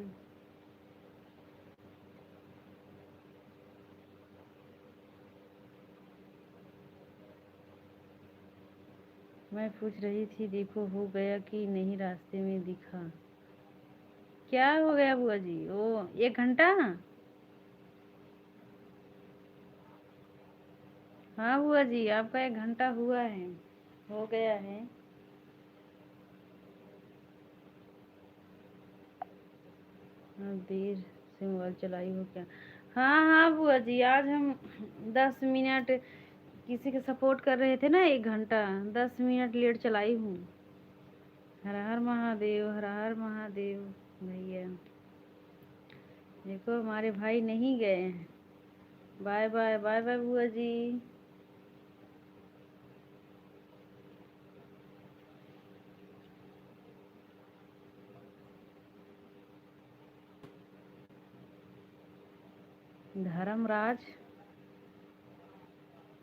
मैं पूछ रही थी देखो हो गया कि नहीं, रास्ते में दिखा। क्या हो गया बुआ जी? ओ 1 घंटा। हाँ बुआ जी, आपका 1 घंटा हुआ है, हो गया है। हाँ, देर से मोबाइल चलाई हो क्या? हाँ हाँ बुआ जी, आज हम 10 मिनट किसी के सपोर्ट कर रहे थे ना, 1 घंटा 10 मिनट लेट चलाई हूँ। हर हर महादेव, हर हर महादेव। भैया देखो हमारे भाई नहीं गए हैं। बाय बाय, बाय बाय बुआ जी। धर्मराज,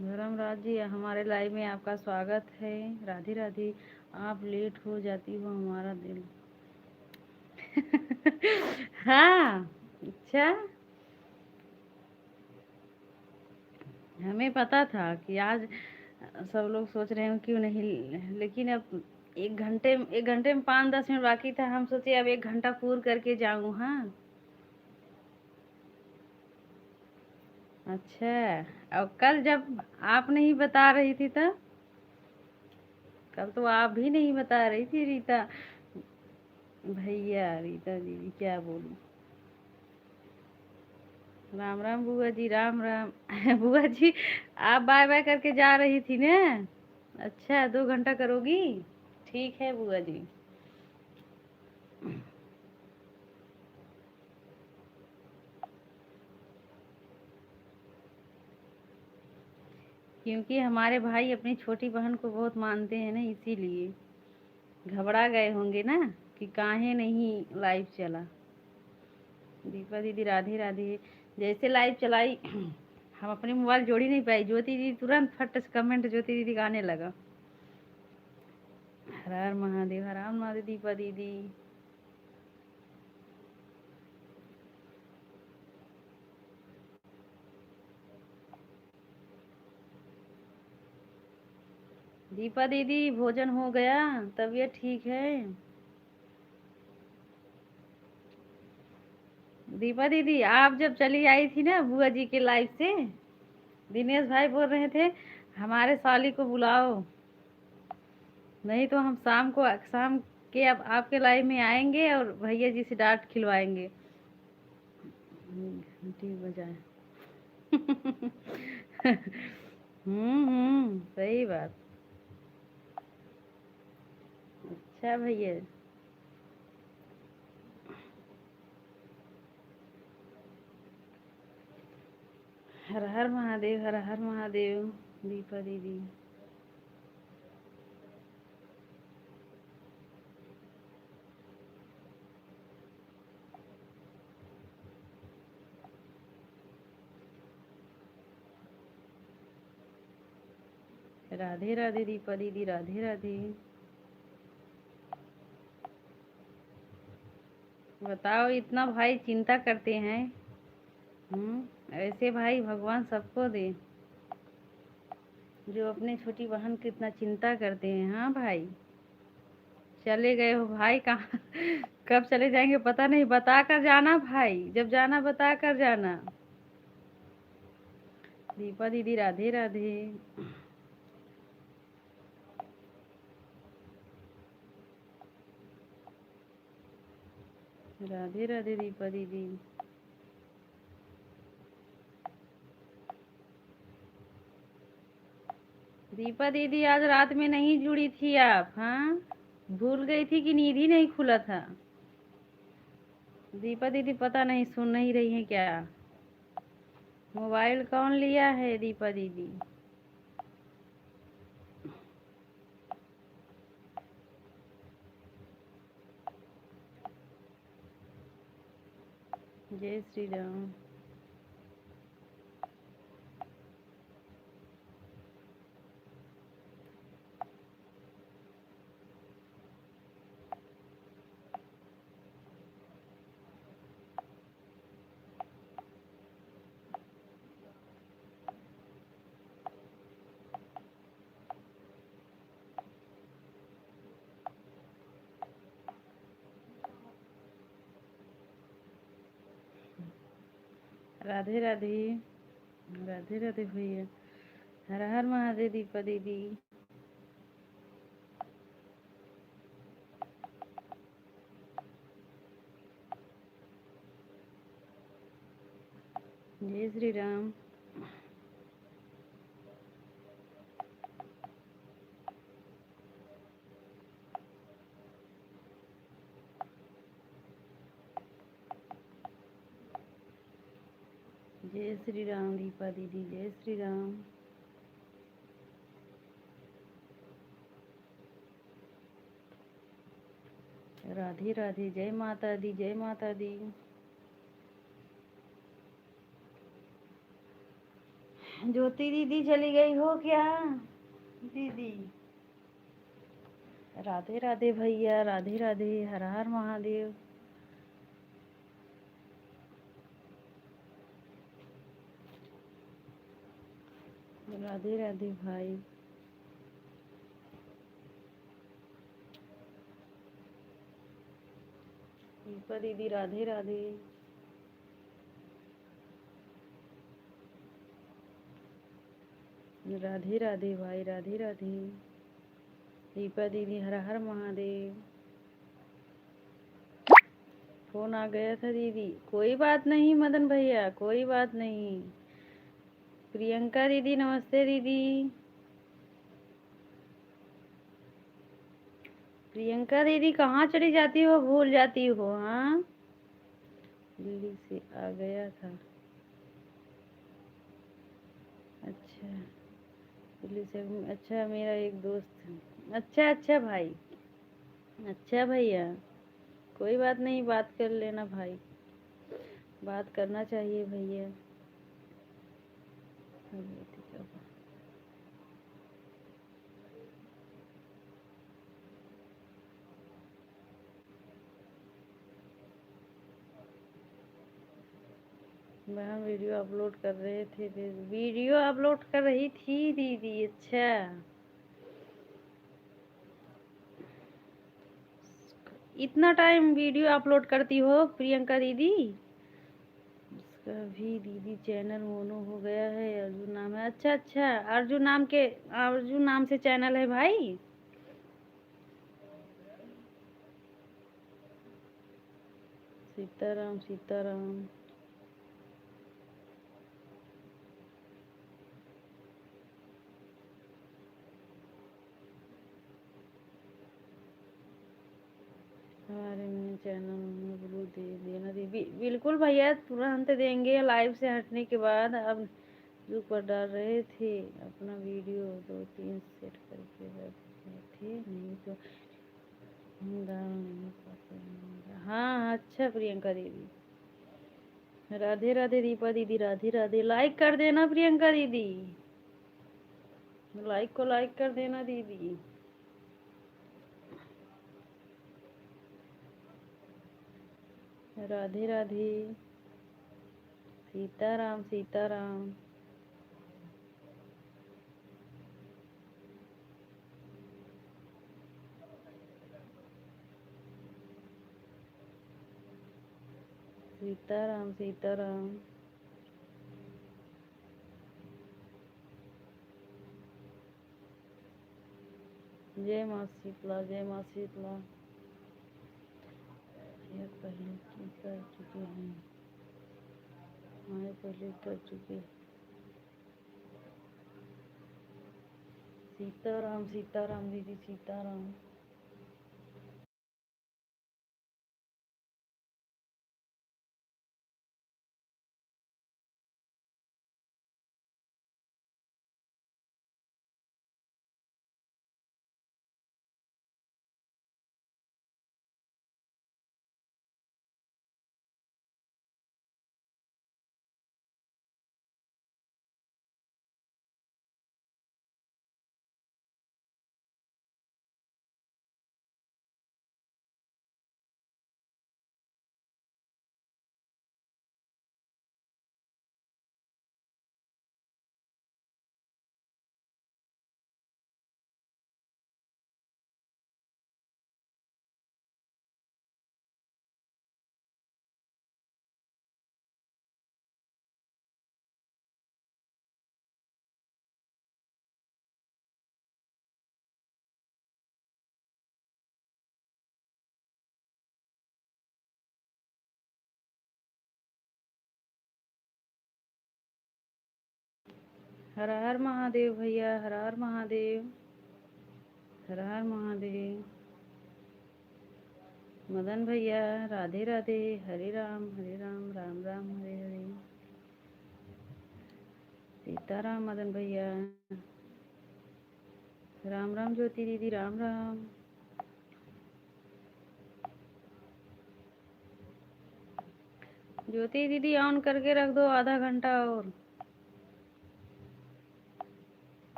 धर्मराज जी, हमारे लाइव में आपका स्वागत है। राधे राधे। आप लेट हो जाती हो हमारा दिल। हाँ, अच्छा। हमें पता था कि आज सब लोग सोच रहे हैं क्यों नहीं, लेकिन अब 1 घंटे में 5-10 मिनट बाकी था। हम सोचे अब 1 घंटा पूर्ण करके जाऊँ। हाँ, अच्छा। और कल जब आप नहीं बता रही थी तब, कल तो आप भी नहीं बता रही थी रीता भैया, रीता दीदी क्या बोलूं। राम राम बुआ जी, राम राम। बुआ जी, आप बाय बाय करके जा रही थी ना? अच्छा, 2 घंटा करोगी? ठीक है बुआ जी। क्योंकि हमारे भाई अपनी छोटी बहन को बहुत मानते हैं ना, इसीलिए घबरा गए होंगे ना कि काहे नहीं लाइव चला। दीपा दीदी, राधे राधे। जैसे लाइव चलाई हम अपनी मोबाइल जोड़ ही नहीं पाई, ज्योति दीदी तुरंत फट से कमेंट ज्योति दीदी का आने लगा। हर हर महादेव, हर हर महादेव दीपा दीदी। दीपा दीदी, भोजन हो गया? तबीयत ठीक है? दीपा दीदी, आप जब चली आई थी ना बुआ जी के लाइव से, दिनेश भाई बोल रहे थे हमारे साली को बुलाओ, नहीं तो हम शाम के अब आपके लाइव में आएंगे और भैया जी से डांट खिलवाएंगे। घंटी बजाए। सही बात। अच्छा भैया। महादेव, हर हर महादेव। दीपा दीदी, राधे राधे दीपा दीदी, राधे राधे। बताओ, इतना भाई चिंता करते हैं। ऐसे भाई भगवान सबको दे, जो अपने छोटी बहन की इतना चिंता करते हैं। हाँ भाई, चले गए हो भाई कहाँ? कब चले जाएंगे पता नहीं, बता कर जाना भाई, जब जाना बता कर जाना। दीपा दीदी, राधे राधे। राधे राधे दीपा दीदी। दीपा दीदी, आज रात में नहीं जुड़ी थी आप? हाँ, भूल गई थी कि नींद ही नहीं खुला था? दीपा दीदी, पता नहीं सुन नहीं रही हैं क्या? मोबाइल कौन लिया है दीपा दीदी? जय श्री राम। राधे राधे, राधे राधे भैया, हर हर महादेव दीपा दीदी। जय श्री राम। जय श्री राम दीपा दीदी, जय श्री राम। राधे राधे, जय माता दी, जय माता दी। ज्योति दीदी चली गई हो क्या दीदी? राधे राधे भैया, राधे राधे, हर हर महादेव। राधे राधे भाई। दीपा दीदी, राधे राधे। राधे राधे भाई, राधे राधे। दीपा दीदी, हर हर महादेव। फोन आ गया था दीदी, कोई बात नहीं मदन भैया, कोई बात नहीं। प्रियंका दीदी, नमस्ते दीदी। प्रियंका दीदी, कहाँ चली जाती हो, भूल जाती हो? हाँ, दिल्ली से आ गया था। अच्छा, दिल्ली से। अच्छा, मेरा एक दोस्त है। अच्छा अच्छा भाई, अच्छा भैया, कोई बात नहीं, बात कर लेना भाई, बात करना चाहिए भैया। वहाँ वीडियो अपलोड कर रहे थे, वीडियो अपलोड कर रही थी दीदी। अच्छा, इतना टाइम वीडियो अपलोड करती हो प्रियंका दीदी? उसका भी दीदी चैनल मोनो हो गया है, अर्जुन नाम है। अच्छा अच्छा, अर्जुन नाम के, अर्जुन नाम से चैनल है भाई। सीताराम सीताराम। हमारे में चैनल में दे देना दीदी, बिल्कुल भैया, तुरंत देंगे लाइव से हटने के बाद। अब फेसबुक पर डाल रहे थे अपना वीडियो, 2-3 सेट करके रख रहे थे, नहीं तो हम डाल नहीं पाते हैं। हाँ अच्छा प्रियंका दीदी, राधे राधे दीपा दीदी, राधे राधे। लाइक कर देना प्रियंका दीदी, लाइक को लाइक कर देना दीदी। राधे राधे, सीताराम सीताराम। सीताराम सीताराम। जय माँ शीतला, जय माँ शीतला। ये पहले की कर चुके हैं, पहले कर चुके। सीताराम सीताराम दीदी, सीताराम। हर हर महादेव भैया, हर हर महादेव, हर हर महादेव। मदन भैया राधे राधे, हरे राम राम राम हरे हरे। सीताराम मदन भैया, राम राम ज्योति दीदी, राम राम। ज्योति दीदी ऑन करके रख दो आधा घंटा और।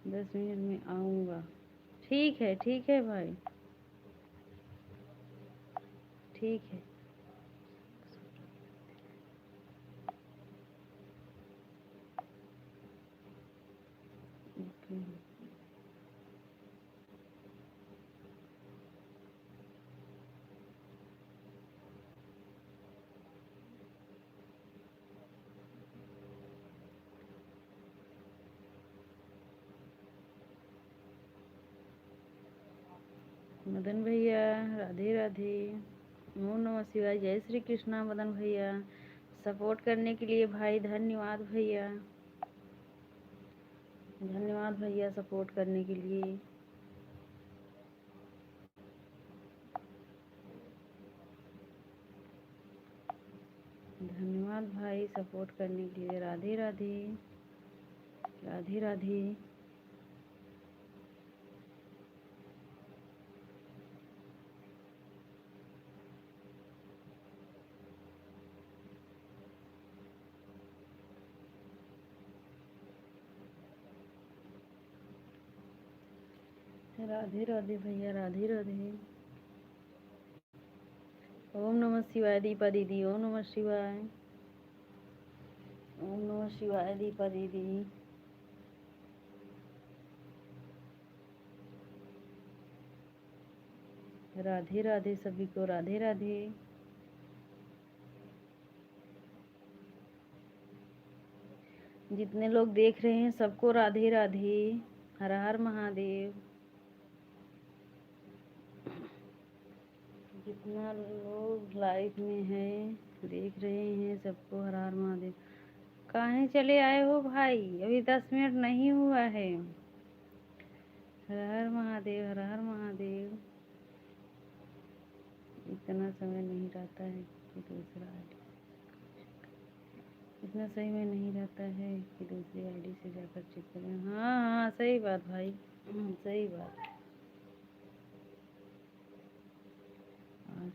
10 मिनट में आऊँगा। ठीक है भाई, ठीक है। ओके। मदन भैया राधे राधे, ओम नमः शिवाय, जय श्री कृष्णा। मदन भैया सपोर्ट करने के लिए भाई धन्यवाद भैया, धन्यवाद भैया सपोर्ट करने के लिए। धन्यवाद भाई सपोर्ट करने के लिए। राधे राधे, राधे राधे। राधे राधे भैया, राधे राधे। ओम नमः शिवाय दीपा दीदी, ओम नमः शिवाय, ओम नमः शिवाय दीपा दीदी। राधे राधे सभी को, राधे राधे। जितने लोग देख रहे हैं सबको राधे राधे, हर हर महादेव। जितना लोग लाइव में हैं देख रहे हैं सबको हर हर महादेव। कहाँ चले आए हो भाई, अभी 10 मिनट नहीं हुआ है। हर हर महादेव, हर हर महादेव। इतना समय नहीं रहता है कि दूसरा इतना सही में नहीं रहता है कि दूसरी आईडी से जाकर चेक करें। हाँ हाँ सही बात भाई, सही बात। आज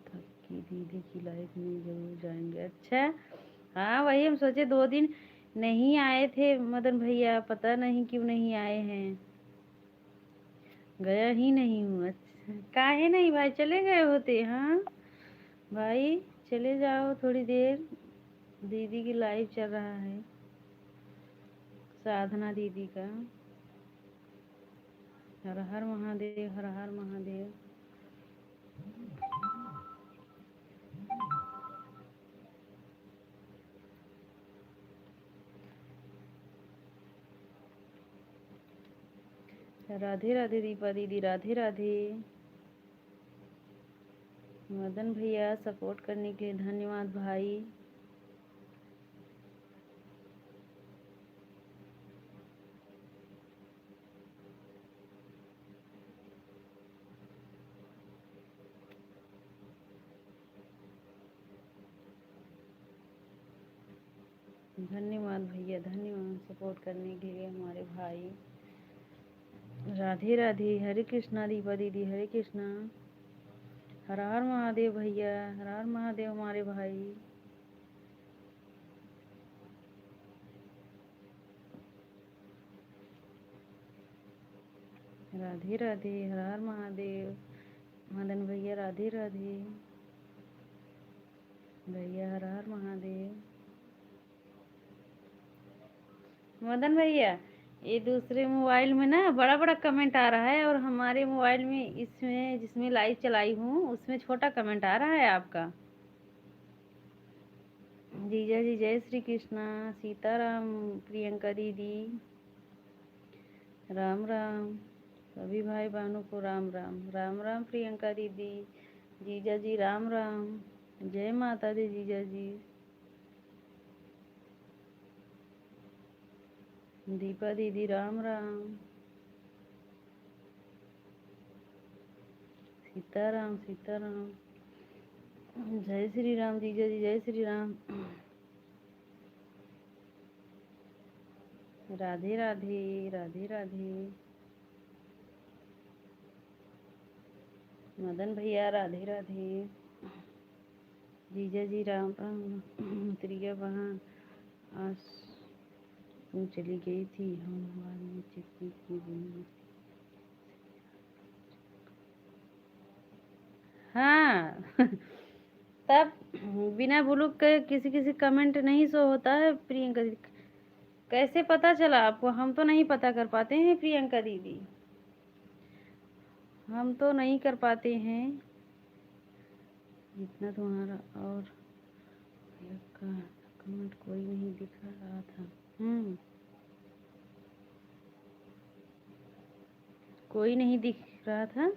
तक की दीदी की लाइफ में जरूर जाएंगे। अच्छा हाँ वही हम सोचे 2 दिन नहीं आए थे मदन भैया, पता नहीं क्यों नहीं आए हैं, गया ही नहीं हूँ। अच्छा काहे नहीं भाई, चले गए होते। हाँ भाई चले जाओ थोड़ी देर, दीदी की लाइव चल रहा है, साधना दीदी का। हर हर महादेव, हर हर महादेव। राधे राधे दीपा दीदी, राधे राधे। मदन भैया सपोर्ट करने के लिए धन्यवाद भाई। धन्यवाद भैया, धन्यवाद सपोर्ट करने के लिए हमारे भाई। राधे राधे, हरे कृष्णा दीपा दीदी, हरे कृष्णा। हर हर महादेव भैया, हर हर महादेव हमारे भाई। राधे राधे, हर हर महादेव। मदन भैया राधे राधे, भैया हर हर महादेव। मदन भैया ये दूसरे मोबाइल में ना बड़ा बड़ा कमेंट आ रहा है, और हमारे मोबाइल में इसमें जिसमें लाइव चलाई हूँ उसमें छोटा कमेंट आ रहा है आपका। जीजा जी जय श्री कृष्णा, सीताराम, प्रियंका दीदी राम राम, सभी भाई बहनों को राम राम। राम राम प्रियंका दीदी, जीजा जी राम राम, जय माता दी जीजा जी। दीपा दीदी राम राम, सीताराम सीताराम, जय श्री राम जीजा जी, जय श्री राम। राधे राधे, राधे राधे। मदन भैया राधे राधे, जीजा जी राम राम। त्रिया वहाँ आज तुम चली गई थी, हम मोबाइल में चेक की। हाँ तब बिना ब्लू के किसी किसी कमेंट नहीं शो होता है प्रियंका दीदी। कैसे पता चला आपको? हम तो नहीं पता कर पाते हैं प्रियंका दीदी, हम तो नहीं कर पाते हैं इतना तुम्हारा। और का कमेंट कोई नहीं दिखा रहा था। कोई नहीं दिख रहा था।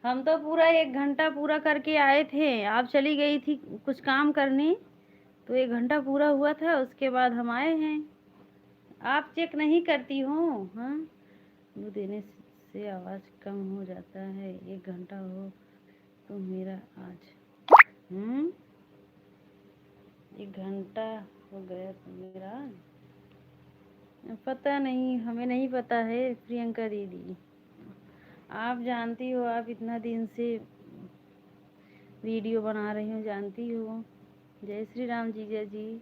हम तो पूरा 1 घंटा पूरा करके आए थे, आप चली गई थी कुछ काम करने, तो 1 घंटा पूरा हुआ था, उसके बाद हम आए हैं। आप चेक नहीं करती हो? हाँ वो देने से आवाज़ कम हो जाता है। 1 घंटा हो तो मेरा आज 1 घंटा हो गया तो मेरा आज। पता नहीं, हमें नहीं पता है प्रियंका दीदी, आप जानती हो, आप इतना दिन से वीडियो बना रही हो, जानती हो। जय श्री राम जीजा जी।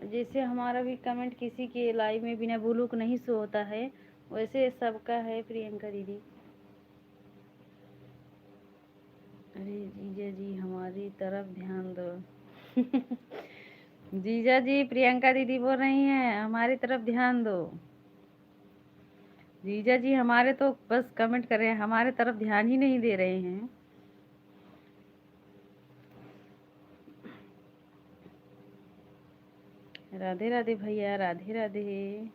जैसे हमारा भी कमेंट किसी के लाइव में बिना ब्लू नहीं शो होता है, वैसे सबका है प्रियंका दीदी। अरे जीजा जी हमारी तरफ ध्यान दो। जीजा जी प्रियंका दीदी बोल रही हैं हमारी तरफ ध्यान दो। जीजा जी हमारे तो बस कमेंट कर रहे हैं, हमारे तरफ ध्यान ही नहीं दे रहे हैं। राधे राधे भैया, राधे राधे।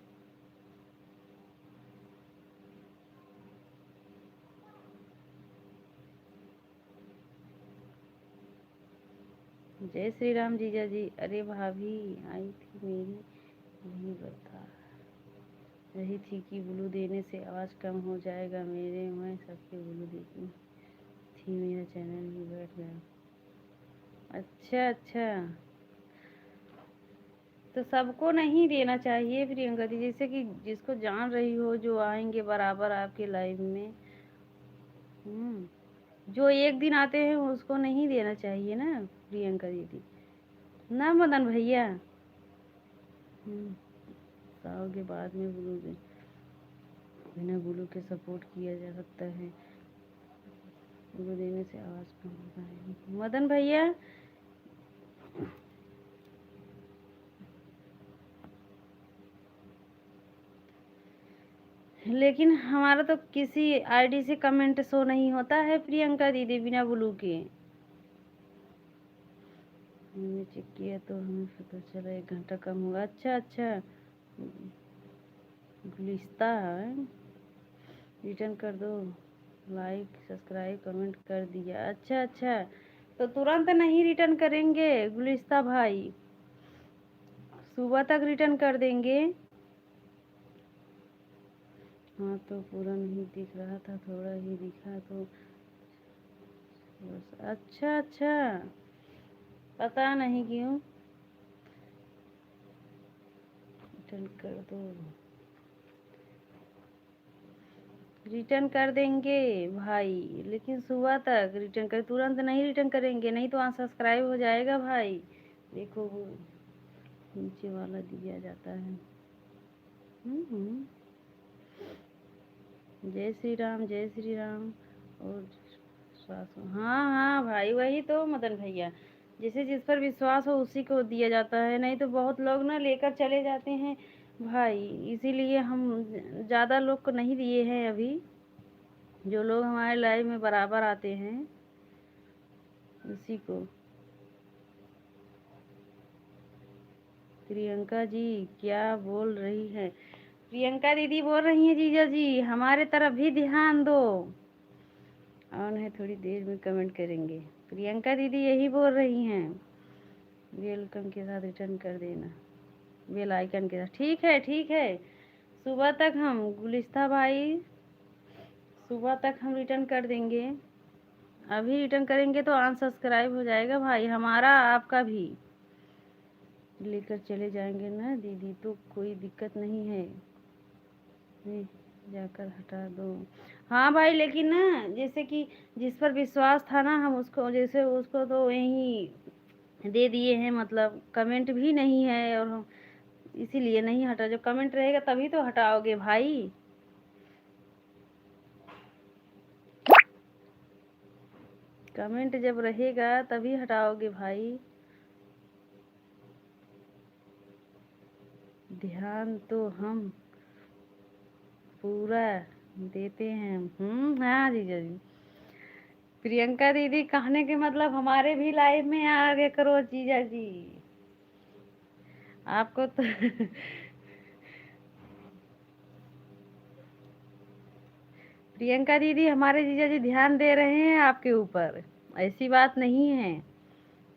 जय श्री राम जीजा जी। अरे भाभी आई थी मेरी, नहीं बता रही थी कि ब्लू देने से आवाज़ कम हो जाएगा मेरे, मैं सबके ब्लू देती थी, मेरा चैनल ही बैठ गया। अच्छा अच्छा, तो सबको नहीं देना चाहिए प्रियंका दी, जैसे कि जिसको जान रही हो, जो आएंगे बराबर आपके लाइफ में। जो एक दिन आते हैं उसको नहीं देना चाहिए ना प्रियंका दीदी, ना मदन भैया। साव के बाद में ब्लू दे, बिना ब्लू के सपोर्ट किया जा सकता है, ब्लू देने से आवाज़ कम होता है मदन भैया। लेकिन हमारा तो किसी आईडी से कमेंट शो नहीं होता है प्रियंका दीदी बिना ब्लू के। हमने चेक किया तो हमें पता चला 1 घंटा कम हुआ। अच्छा अच्छा, गुलिस्ता है, रिटर्न कर दो, लाइक सब्सक्राइब कमेंट कर दिया। अच्छा अच्छा, तो तुरंत नहीं रिटर्न करेंगे गुलिस्ता भाई, सुबह तक रिटर्न कर देंगे। हाँ तो पूरा नहीं दिख रहा था, थोड़ा ही दिखा तो बस। अच्छा अच्छा, पता नहीं क्यों। रिटर्न कर दो, रिटर्न कर देंगे भाई, लेकिन सुबह तक रिटर्न कर, तुरंत नहीं रिटर्न करेंगे, नहीं तो अनसब्सक्राइब हो जाएगा भाई। देखो वो नीचे वाला दिया जाता है। जय श्री राम, जय श्री राम। और हाँ हाँ भाई, वही तो मदन भैया, जिसे जिस पर विश्वास हो उसी को दिया जाता है, नहीं तो बहुत लोग ना लेकर चले जाते हैं भाई, इसीलिए हम ज़्यादा लोग को नहीं दिए हैं अभी। जो लोग हमारे लाइफ में बराबर आते हैं उसी को। प्रियंका जी क्या बोल रही है? प्रियंका दीदी बोल रही हैं, जीजा जी हमारे तरफ भी ध्यान दो, ऑन है, थोड़ी देर में कमेंट करेंगे। प्रियंका दीदी यही बोल रही हैं, वेलकम के साथ रिटर्न कर देना, बेल आइकन के साथ। ठीक है ठीक है, सुबह तक हम गुलिस्ता भाई, सुबह तक हम रिटर्न कर देंगे। अभी रिटर्न करेंगे तो अनसब्सक्राइब हो जाएगा भाई हमारा, आपका भी। लेकर चले जाएंगे ना दीदी तो कोई दिक्कत नहीं है, जाकर हटा दो। हाँ भाई, लेकिन ना जैसे कि जिस पर विश्वास था ना, हम उसको जैसे उसको तो यहीं दे दिए हैं, मतलब कमेंट भी नहीं है, और हम इसीलिए नहीं हटा। जब कमेंट रहेगा तभी तो हटाओगे भाई, कमेंट जब रहेगा तभी हटाओगे भाई। ध्यान तो हम पूरा देते हैं। हाँ जीजा जी। प्रियंका दीदी कहने के मतलब हमारे भी लाइफ में आ गए करो जीजा जी, आपको तो प्रियंका दीदी हमारे जीजा जी ध्यान दे रहे हैं आपके ऊपर, ऐसी बात नहीं है।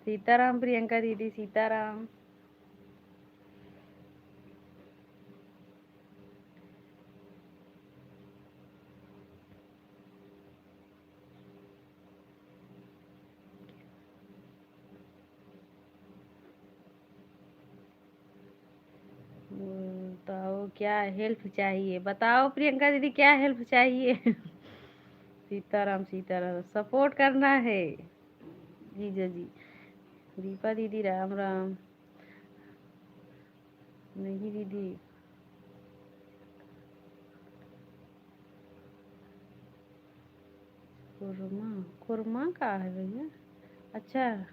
सीताराम प्रियंका दीदी, सीताराम। बताओ क्या हेल्प चाहिए, बताओ प्रियंका दीदी क्या हेल्प चाहिए? सीताराम सीताराम, सपोर्ट करना है जीजा जी। दीपा दीदी राम राम। नहीं दीदी, कुरमा, कुरमा का है भैया? अच्छा,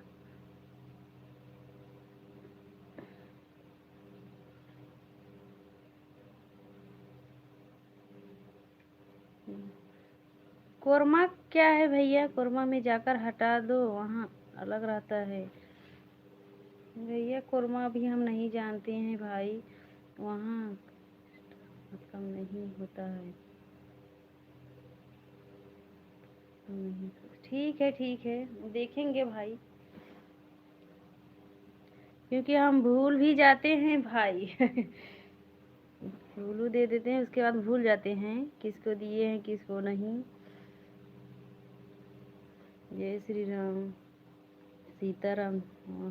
कोरमा क्या है भैया? कोरमा में जाकर हटा दो, वहाँ अलग रहता है भैया। कोरमा भी हम नहीं जानते हैं भाई, वहाँ मतलब नहीं होता है। नहीं, ठीक है, देखेंगे भाई, क्योंकि हम भूल भी जाते हैं भाई। भूलू दे देते हैं, उसके बाद भूल जाते हैं किसको दिए हैं किसको नहीं। जय श्री राम। सीताराम। हाँ,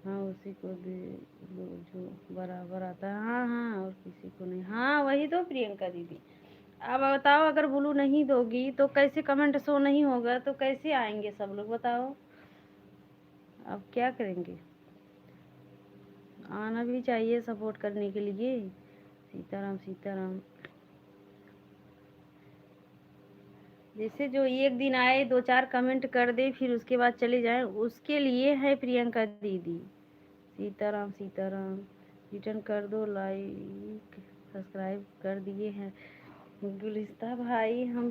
हाँ उसी को दे लो जो बराबर आता है। हाँ हाँ, और किसी को नहीं। हाँ वही तो प्रियंका दीदी। अब बताओ, अगर ब्लू नहीं दोगी तो कैसे कमेंट शो नहीं होगा, तो कैसे आएंगे सब लोग बताओ। अब क्या करेंगे, आना भी चाहिए सपोर्ट करने के लिए। सीताराम सीताराम। जैसे जो एक दिन आए, दो चार कमेंट कर दे, फिर उसके बाद चले जाए, उसके लिए है प्रियंका दीदी। सीताराम सीताराम। रिटर्न कर दो, लाइक सब्सक्राइब कर दिए हैं। गुलिस्ता भाई, हम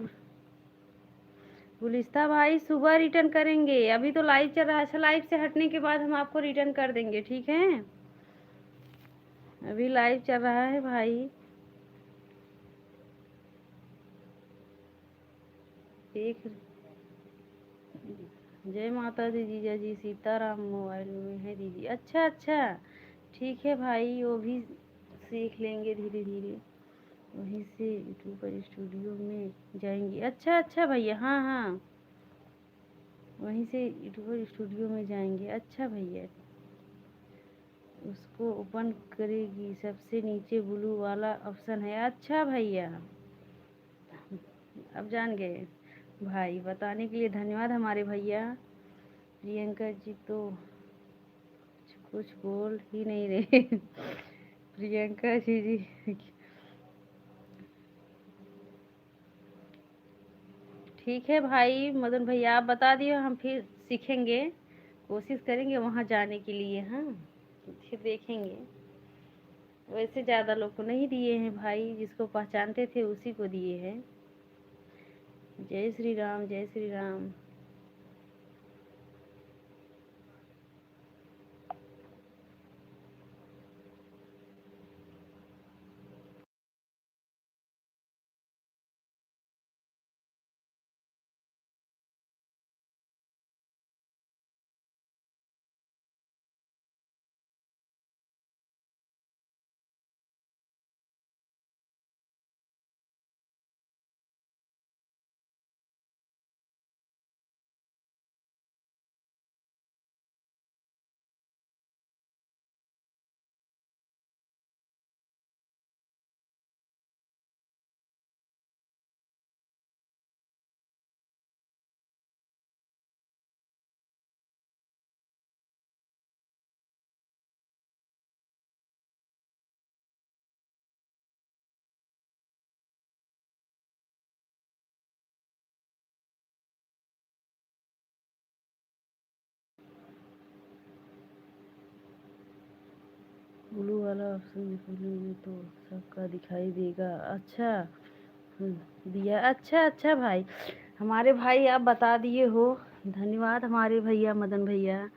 गुलिस्ता भाई सुबह रिटर्न करेंगे, अभी तो लाइव चल रहा है। अच्छा, लाइव से हटने के बाद हम आपको रिटर्न कर देंगे, ठीक है। अभी लाइव चल रहा है भाई। देख। जय माता दी जीजा जी। सीताराम मोबाइल में है दीदी। अच्छा अच्छा, ठीक है भाई, वो भी सीख लेंगे धीरे धीरे। वहीं से यूट्यूबर स्टूडियो में जाएंगे। अच्छा अच्छा भैया, हाँ हाँ, वहीं से यूट्यूबर स्टूडियो में जाएंगे। अच्छा भैया, उसको ओपन करेगी, सबसे नीचे ब्लू वाला ऑप्शन है। अच्छा भैया, अब जान गए। भाई बताने के लिए धन्यवाद हमारे भैया। प्रियंका जी तो कुछ बोल ही नहीं रहे। प्रियंका जी। ठीक है भाई मदन भैया, आप बता दिए, हम फिर सीखेंगे, कोशिश करेंगे वहाँ जाने के लिए। हाँ, फिर देखेंगे। वैसे ज़्यादा लोग को नहीं दिए हैं भाई, जिसको पहचानते थे उसी को दिए हैं। जय श्री राम, जय श्री राम। ब्लू वाला ऑप्शन खोलेंगे तो सबका दिखाई देगा। अच्छा, दिया। अच्छा अच्छा भाई, हमारे भाई आप बता दिए हो, धन्यवाद हमारे भैया मदन भैया।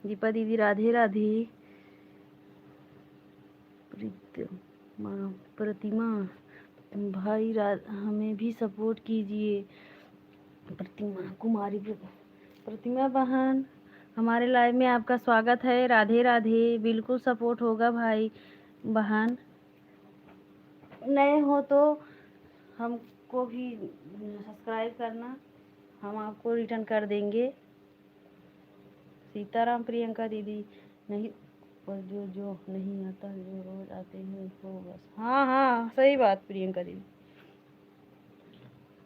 दीपा दीदी राधे राधे। प्रतिमा प्रतिमा भाई हमें भी सपोर्ट कीजिए। प्रतिमा कुमारी प्रतिमा बहन, हमारे लाइव में आपका स्वागत है। राधे राधे। बिल्कुल सपोर्ट होगा भाई बहन। नए हो तो हमको भी सब्सक्राइब करना, हम आपको रिटर्न कर देंगे। सीताराम प्रियंका दीदी। नहीं, पर जो जो नहीं आता, जो रोज आते हैं वो बस। हाँ हाँ सही बात प्रियंका दीदी।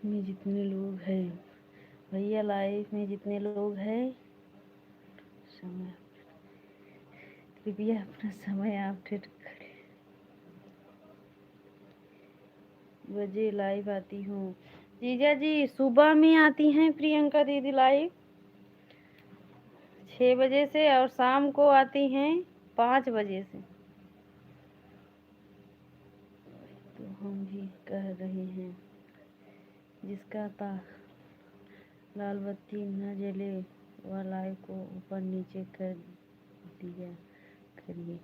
में जितने लोग हैं भैया, लाइफ में जितने लोग हैं, समय कृपया अपना समय अपडेट करें। बजे लाइव आती हूँ जीजा जी, सुबह में आती हैं प्रियंका दीदी लाइव 6 बजे से, और शाम को आती हैं 5 बजे से। तो हम भी कह रहे हैं, जिसका ता लाल बत्ती न जले वह लाइव को ऊपर नीचे कर दिया करिए।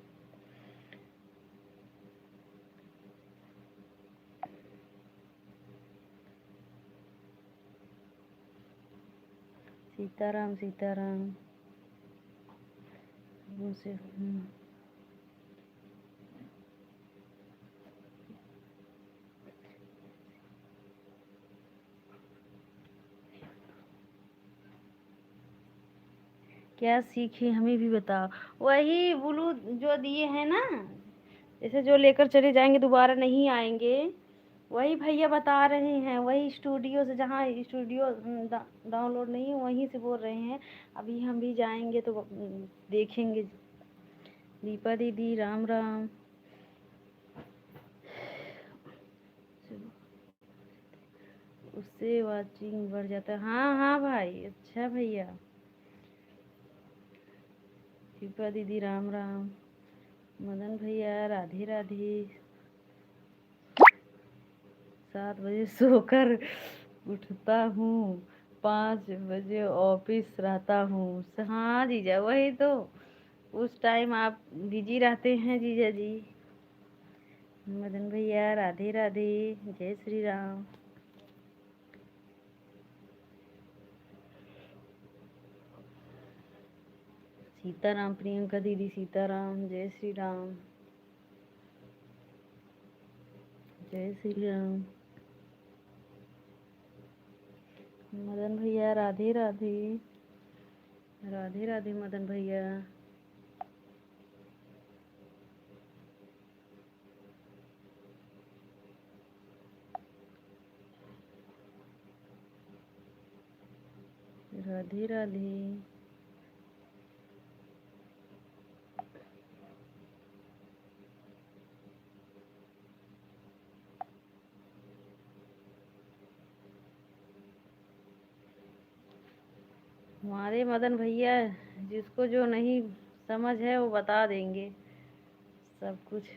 सीताराम सीताराम। उनसे क्या सीखे हमें भी बताओ। वही ब्लू जो दिए हैं ना, जैसे जो लेकर चले जाएंगे दोबारा नहीं आएंगे, वही भैया बता रहे हैं, वही स्टूडियो से, जहाँ स्टूडियो डाउनलोड नहीं है वहीं से बोल रहे हैं। अभी हम भी जाएंगे तो देखेंगे। दीपा दीदी राम राम। उससे वाचिंग बढ़ जाता है। हाँ हाँ भाई, अच्छा भैया। दीपा दीदी राम राम। मदन भैया राधे राधे। 7 बजे सोकर उठता हूँ, 5 बजे ऑफिस रहता हूँ। हाँ जीजा, वही तो, उस टाइम आप बिजी रहते हैं जीजा जी। मदन भैया राधे राधे, जय श्री राम। सीताराम प्रियंका दीदी, सीताराम, जय श्री राम, जय श्री राम। मदन भैया राधे राधे, राधे राधे मदन भैया। राधे राधे। हमारे मदन भैया जिसको जो नहीं समझ है वो बता देंगे सब कुछ।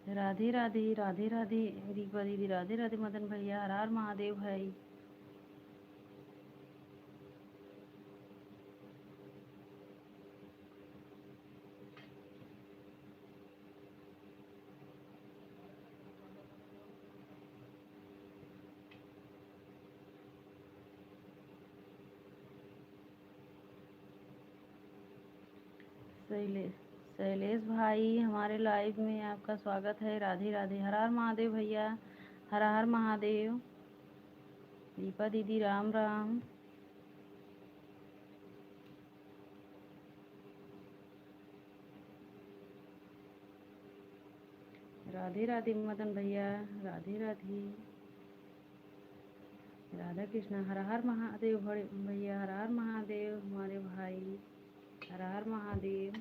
राधे राधे, राधे राधे दीपा दीदी, राधे राधे मदन भैया, हर हर महादेव भाई। शैलेश शैलेश भाई हमारे लाइव में आपका स्वागत है। राधे राधे। हर हर महादेव भैया, हर हर महादेव। दीपा दीदी राम राम। राधे राधे मदन भैया, राधे राधे। राधा कृष्णा। हर हर महादेव भैया, हर हर महादेव हमारे भाई, हर हर महादेव।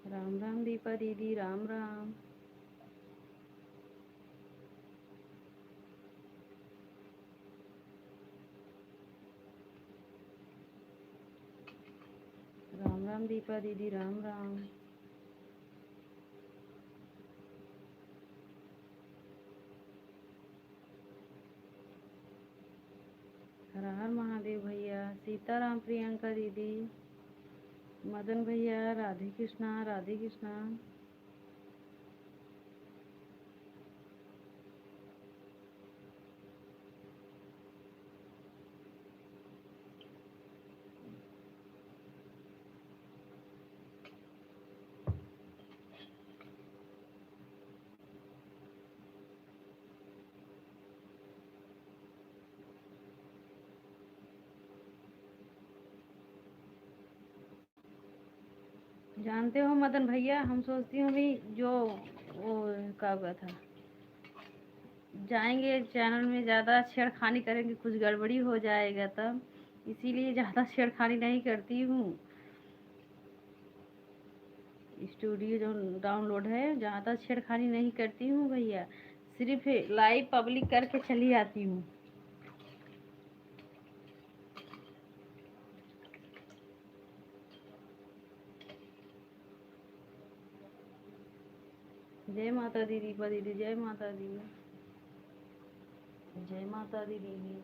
राम राम दीपा दीदी, राम राम। राम राम दीपा दीदी, राम राम। हर हर महादेव भैया। सीताराम प्रियंका दीदी, मदन भैया, राधे कृष्णा, राधे कृष्णा। जानते हो मदन भैया, हम सोचती हूँ भी जो वो क्या हुआ था, जाएंगे चैनल में ज़्यादा छेड़खानी करेंगे कुछ गड़बड़ी हो जाएगा तब, इसीलिए ज़्यादा छेड़खानी नहीं करती हूँ। स्टूडियो जो डाउनलोड है ज़्यादा छेड़खानी नहीं करती हूँ भैया, सिर्फ लाइव पब्लिक करके चली आती हूँ। जय माता दी दीपा दीदी, जय माता दी, जय माता दी दीदी।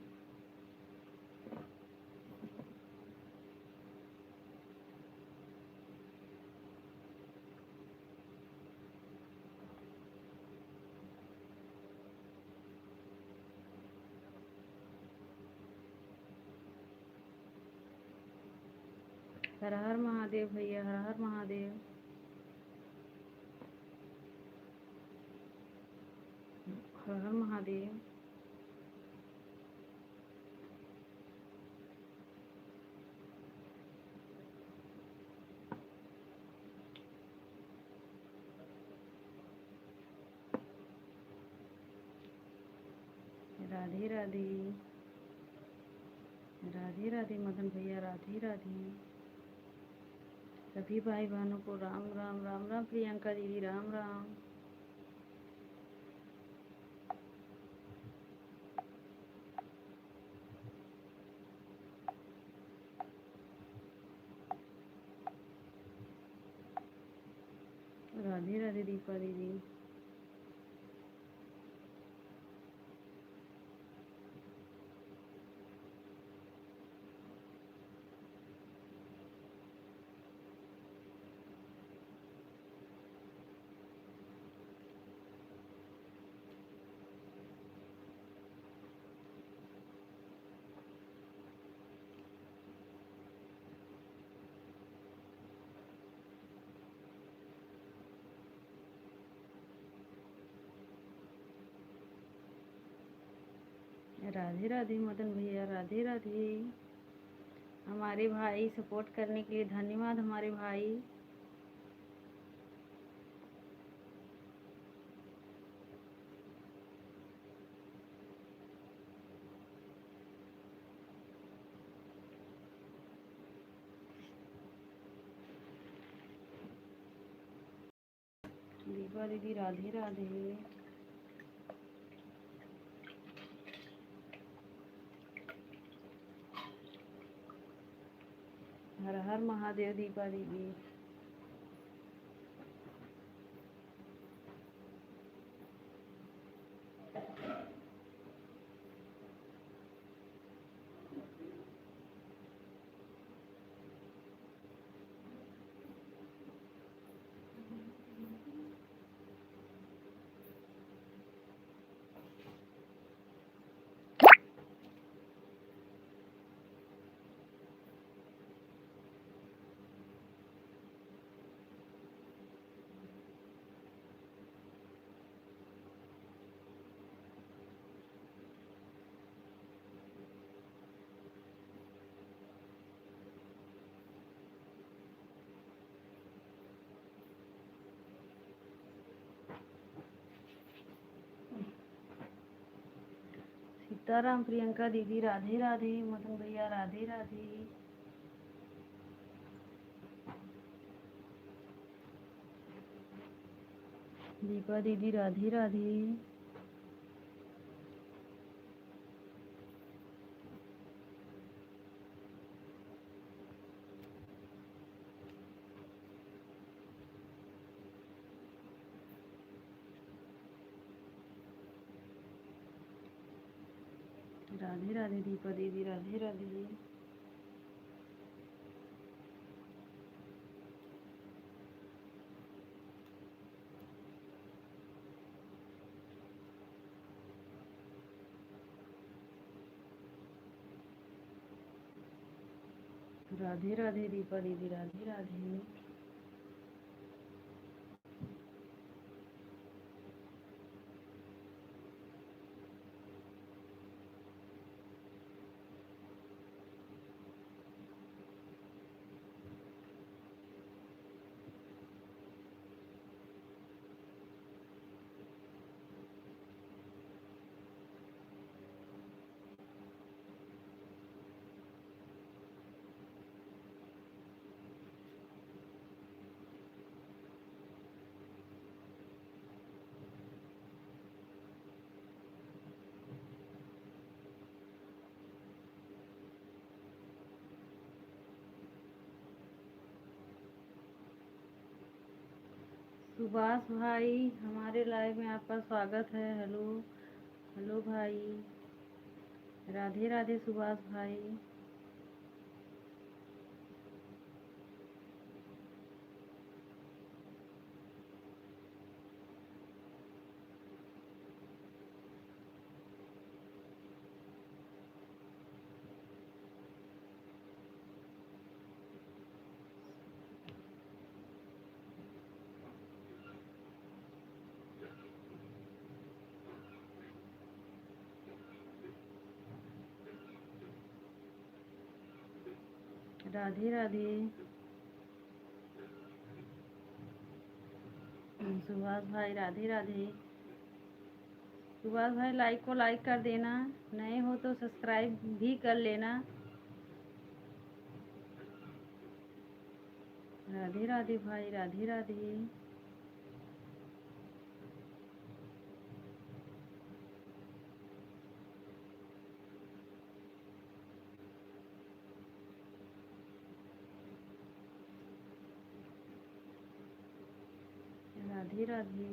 हर हर महादेव भैया, हर हर महादेव। हर हर महादेव। राधे राधे। राधे राधे मदन भैया, राधे राधे। सभी भाई बहनों को राम राम। राम राम प्रियंका दीदी, राम राम। राधे राधे दीपा दीदी। राधे राधे मदन भैया, राधे राधे। हमारे भाई सपोर्ट करने के लिए धन्यवाद हमारे भाई। दीपा दीदी, राधे राधे। हर हर महादेव दीपा दीदी। सीताराम प्रियंका दीदी राधे राधे, मदन भैया राधे राधे, दीपा दीदी राधे राधे, राधे राधे दीपा दीदी राधे राधे, राधे राधे दीपा दीदी राधे राधे, सुभाष भाई हमारे लाइव में आपका स्वागत है। हेलो हेलो भाई, राधे राधे सुभाष भाई, राधे राधे सुभाष भाई राधे राधे। सुभाष भाई लाइक को लाइक कर देना, नए हो तो सब्सक्राइब भी कर लेना। राधे राधे भाई राधे राधे, राधे राधे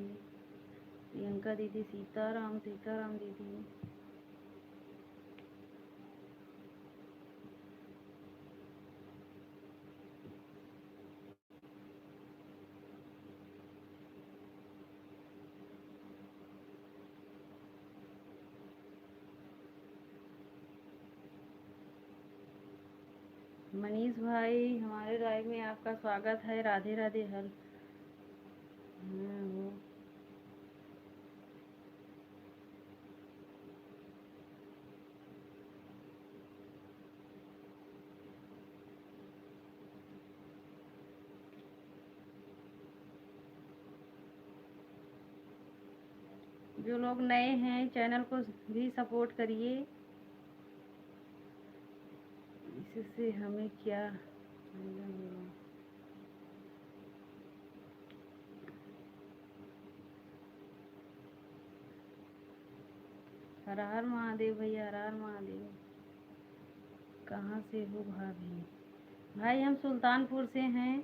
प्रियंका दीदी सीताराम सीताराम दीदी, मनीष भाई हमारे लाइव में आपका स्वागत है। राधे राधे हर वो जो लोग नए हैं चैनल को भी सपोर्ट करिए, इससे हमें क्या फायदा होगा। हर हर महादेव भैया, हर हर महादेव। कहाँ से हो भाभी? भाई हम सुल्तानपुर से हैं,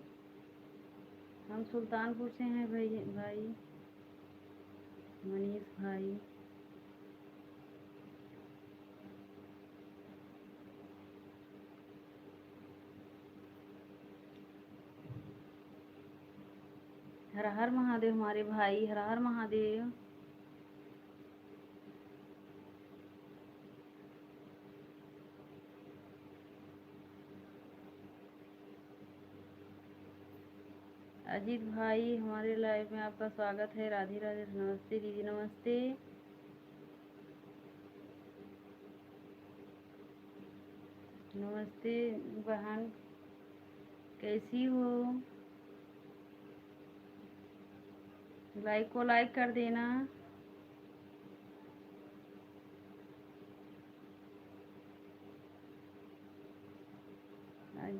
हम सुल्तानपुर से हैं भाई मनीष भाई। हर हर महादेव हमारे भाई, हर हर महादेव। अजीत भाई हमारे लाइव में आपका स्वागत है। राधे राधे, नमस्ते दीदी नमस्ते। नमस्ते बहन, कैसी हो? लाइक को लाइक कर देना।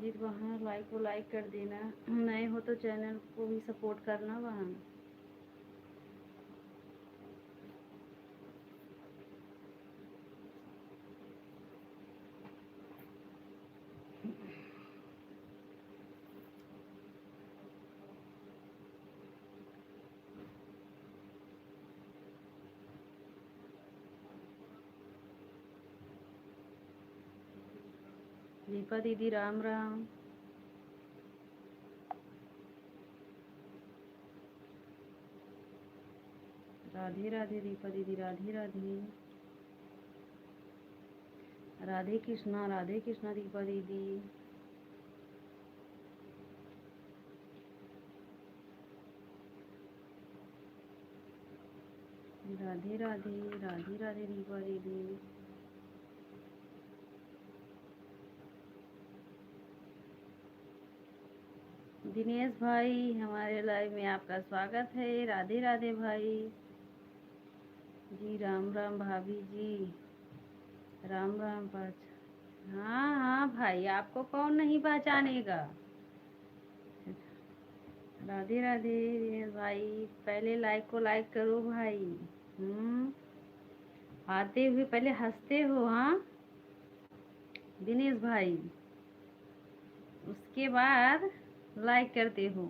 जी वहाँ लाइक को लाइक कर देना, नए हो तो चैनल को भी सपोर्ट करना वहाँ। दीपा दीदी राम राम। राधे राधे दीपा दीदी, राधे राधे। राधे कृष्णा दीपा दीदी। राधे राधे, राधे राधे दीपा दीदी। दिनेश भाई हमारे लाइव में आपका स्वागत है। राधे राधे भाई जी, राम राम भाभी जी, राम राम। हाँ हाँ भाई, आपको कौन नहीं पहचानेगा। राधे राधे दिनेश भाई, पहले लाइक को लाइक करो भाई। आते हुए पहले हंसते हो हाँ दिनेश भाई, उसके बाद लाइक करते हो।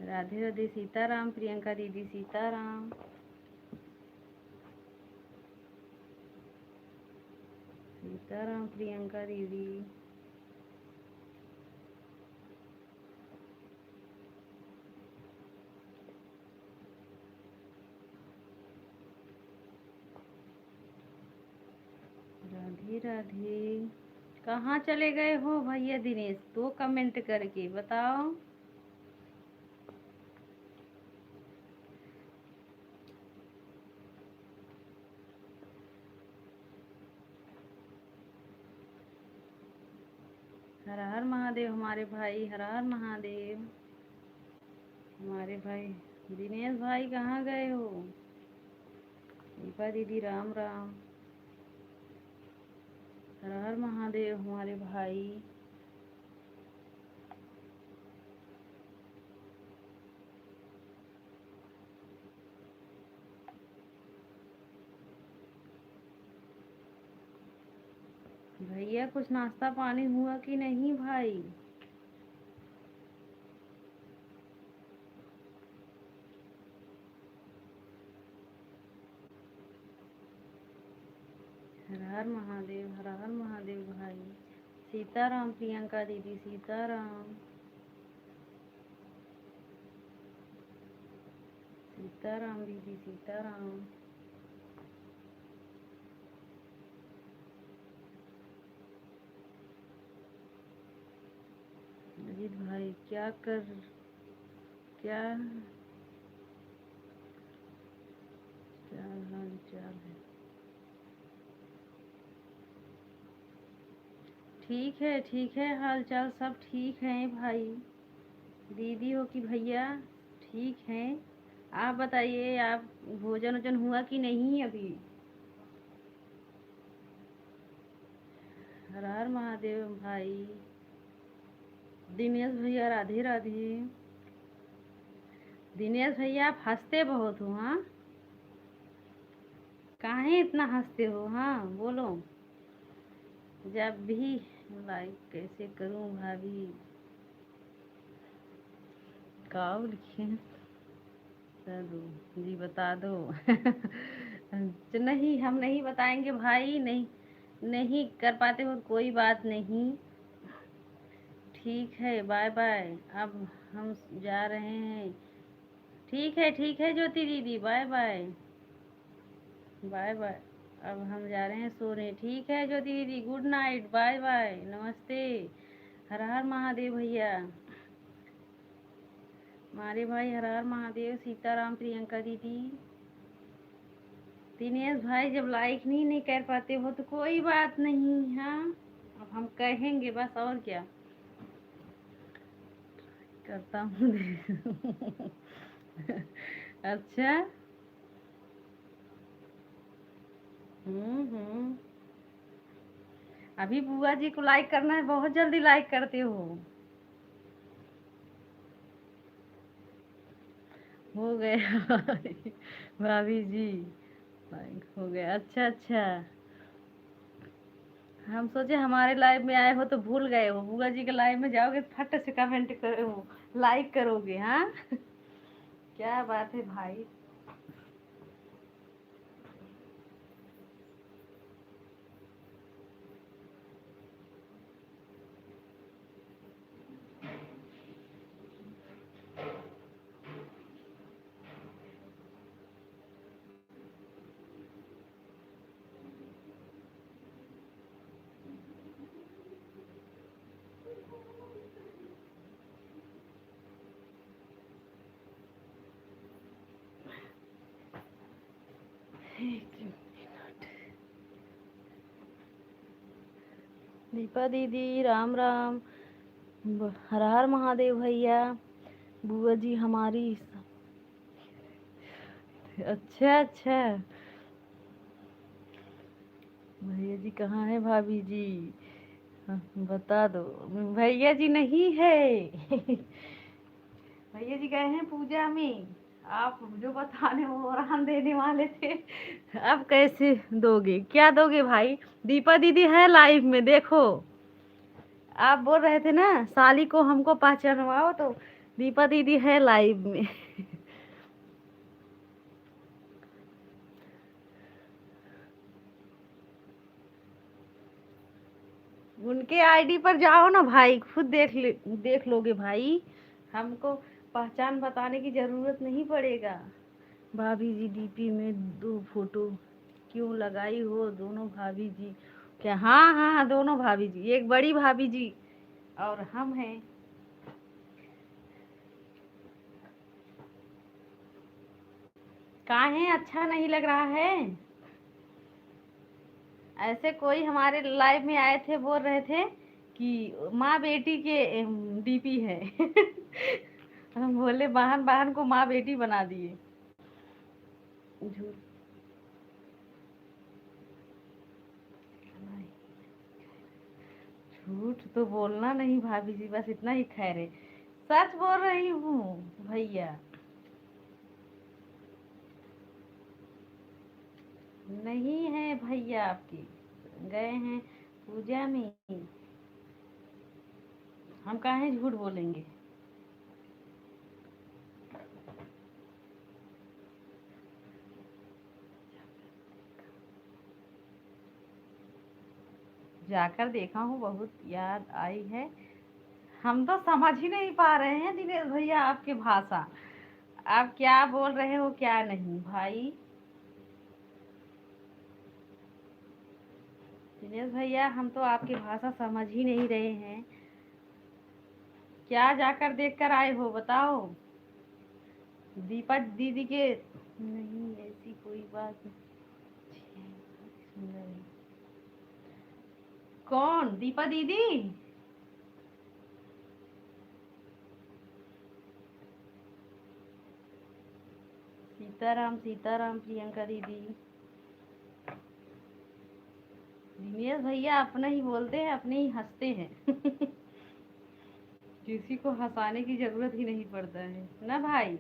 राधे राधे सीताराम, प्रियंका दीदी सीताराम। सीताराम प्रियंका दीदी। राधे राधे। कहाँ चले गए हो भैया दिनेश, तो कमेंट करके बताओ। हर हर महादेव हमारे भाई, हर हर महादेव हमारे भाई। दिनेश भाई कहाँ गए हो। दीपा दीदी राम राम। हर हर महादेव हमारे भाई। भैया कुछ नाश्ता पानी हुआ कि नहीं भाई। हर हर महादेव, हर हर महादेव भाई। सीताराम प्रियंका दीदी सीताराम। सीताराम दीदी सीताराम। अजीत भाई क्या क्या क्या हाल चाल है। ठीक है, हाल चाल सब ठीक है भाई। दीदी हो कि भैया ठीक हैं। आप बताइए, आप भोजन वोजन हुआ कि नहीं अभी। हर हर महादेव भाई। दिनेश भैया राधे राधे। दिनेश भैया आप हंसते बहुत हो हाँ, काहे इतना हंसते हो हाँ बोलो। जब भी लाइक कैसे करूं भाभी, काव लिखे बता दो जी, बता दो। नहीं हम नहीं बताएंगे भाई, नहीं नहीं कर पाते हो कोई बात नहीं। ठीक है बाय बाय, अब हम जा रहे हैं। ठीक है ज्योति दीदी, बाय बाय। Bye bye. अब हम जा रहे हैं सोने। ठीक है ज्योति दीदी, गुड नाइट, बाय बाय, नमस्ते। हर हर महादेव भैया हमारे भाई, हर हर महादेव। सीताराम प्रियंका दीदी। दिनेश भाई जब लाइक नहीं कर पाते हो तो कोई बात नहीं हाँ, अब हम कहेंगे बस, और क्या करता हूँ। अच्छा। हम्म। अभी बुआ जी को लाइक करना है, बहुत जल्दी लाइक करते हो गया। भाभी जी लाइक हो गया। अच्छा अच्छा, हम सोचे हमारे लाइव में आए हो तो भूल गए हो, बुआ जी के लाइव में जाओगे फट से कमेंट करो, लाइक करोगे। हाँ क्या बात है भाई। दीपा दीदी राम राम, हर हर महादेव भैया, बुआ जी हमारी। अच्छा अच्छा, भैया जी कहाँ है भाभी जी? हाँ, बता दो। भैया जी नहीं है। भैया जी गए हैं पूजा में। आप जो बताने वो वरदान देने वाले थे, अब कैसे दोगे? क्या दोगे भाई? दीपा दीदी है लाइव में, देखो। आप बोल रहे थे ना साली को हमको पहचानवाओ, तो दीपा दीदी है लाइव में। उनके आईडी पर जाओ ना भाई, खुद देख लोगे भाई। हमको पहचान बताने की जरूरत नहीं पड़ेगा। भाभी जी डीपी में दो फोटो क्यों लगाई हो, दोनों भाभी जी? क्या? हाँ हाँ हाँ, दोनों भाभी जी, एक बड़ी भाभी जी और हम हैं। काहे अच्छा नहीं लग रहा है? ऐसे कोई हमारे लाइव में आए थे, बोल रहे थे कि माँ बेटी के डीपी है। हम बोले बहन बहन को माँ बेटी बना दिए। झूठ। झूठ तो बोलना नहीं भाभी जी, बस इतना ही खैर है। सच बोल रही हूँ भैया। नहीं है भैया आपके, गए हैं पूजा में। हम काहे झूठ बोलेंगे? जाकर देखा हूँ, बहुत याद आई है। हम तो समझ ही नहीं पा रहे हैं दिनेश भैया आपकी भाषा। आप क्या बोल रहे हो क्या नहीं भाई? दिनेश भैया हम तो आपकी भाषा समझ ही नहीं रहे हैं। क्या जाकर देख कर आए हो बताओ? दीपा दीदी के नहीं, ऐसी कोई बात नहीं। सुंदर है। कौन दीपा दीदी? सीताराम सीताराम प्रियंका दीदी। दिनेश भैया अपना ही बोलते हैं, अपने ही हंसते हैं। किसी को हंसाने की जरूरत ही नहीं पड़ता है ना भाई।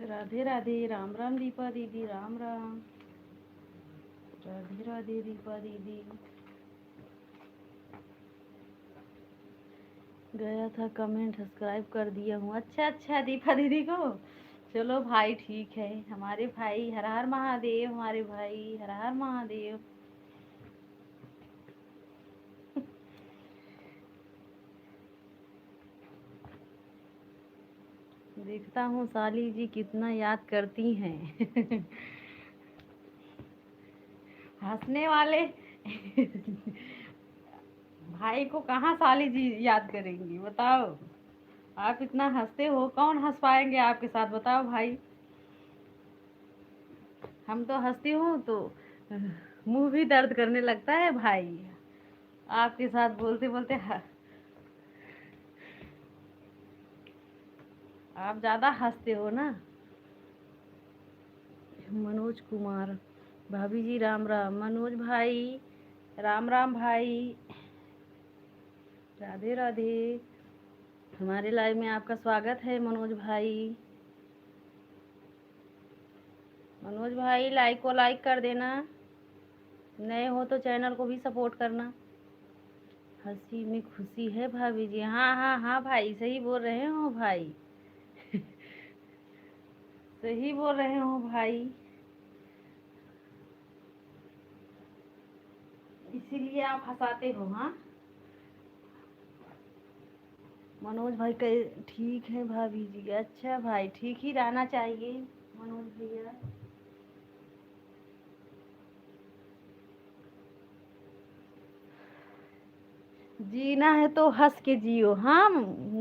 राधे राधे, राम राम दीपा दीदी, राम राम। राधे राधे दीपा दीदी। गया था कमेंट, सब्सक्राइब कर दिया हूँ। अच्छा अच्छा दीपा दीदी को। चलो भाई ठीक है, हमारे भाई, हर हर महादेव, हमारे भाई, हर हर महादेव। देखता हूँ साली जी कितना याद करती हैं। हंसने वाले भाई को कहाँ साली जी याद करेंगी बताओ? आप इतना हंसते हो, कौन हंस पाएंगे आपके साथ बताओ भाई? हम तो हंसती हूँ तो मुंह भी दर्द करने लगता है भाई। आपके साथ बोलते बोलते आप ज़्यादा हंसते हो ना। मनोज कुमार, भाभी जी राम राम। मनोज भाई राम राम भाई, राधे राधे। हमारे लाइव में आपका स्वागत है मनोज भाई। मनोज भाई लाइक को लाइक कर देना, नए हो तो चैनल को भी सपोर्ट करना। हंसी में खुशी है भाभी जी। हाँ हाँ हाँ भाई, सही बोल रहे हो भाई। सही बोल रहे हो भाई, इसीलिए आप हंसाते हो। हाँ मनोज भाई कहे ठीक है भाभी जी। अच्छा भाई, ठीक ही रहना चाहिए मनोज भैया। जीना है तो हंस के जियो। हाँ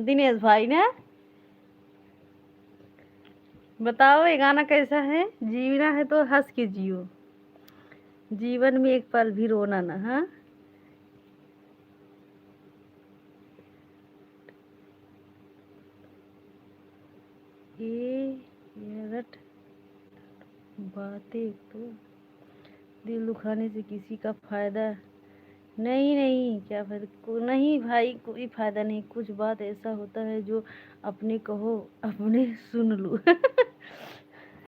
दिनेश भाई ने बताओ ये गाना कैसा है। जीना है तो हंस के जियो, जीवन में एक पल भी रोना ना। हाँ ये रट बातें तो दिल दुखाने से किसी का फायदा नहीं। नहीं क्या फायदा नहीं भाई, कोई फायदा नहीं। कुछ बात ऐसा होता है जो अपने कहो अपने सुन लो।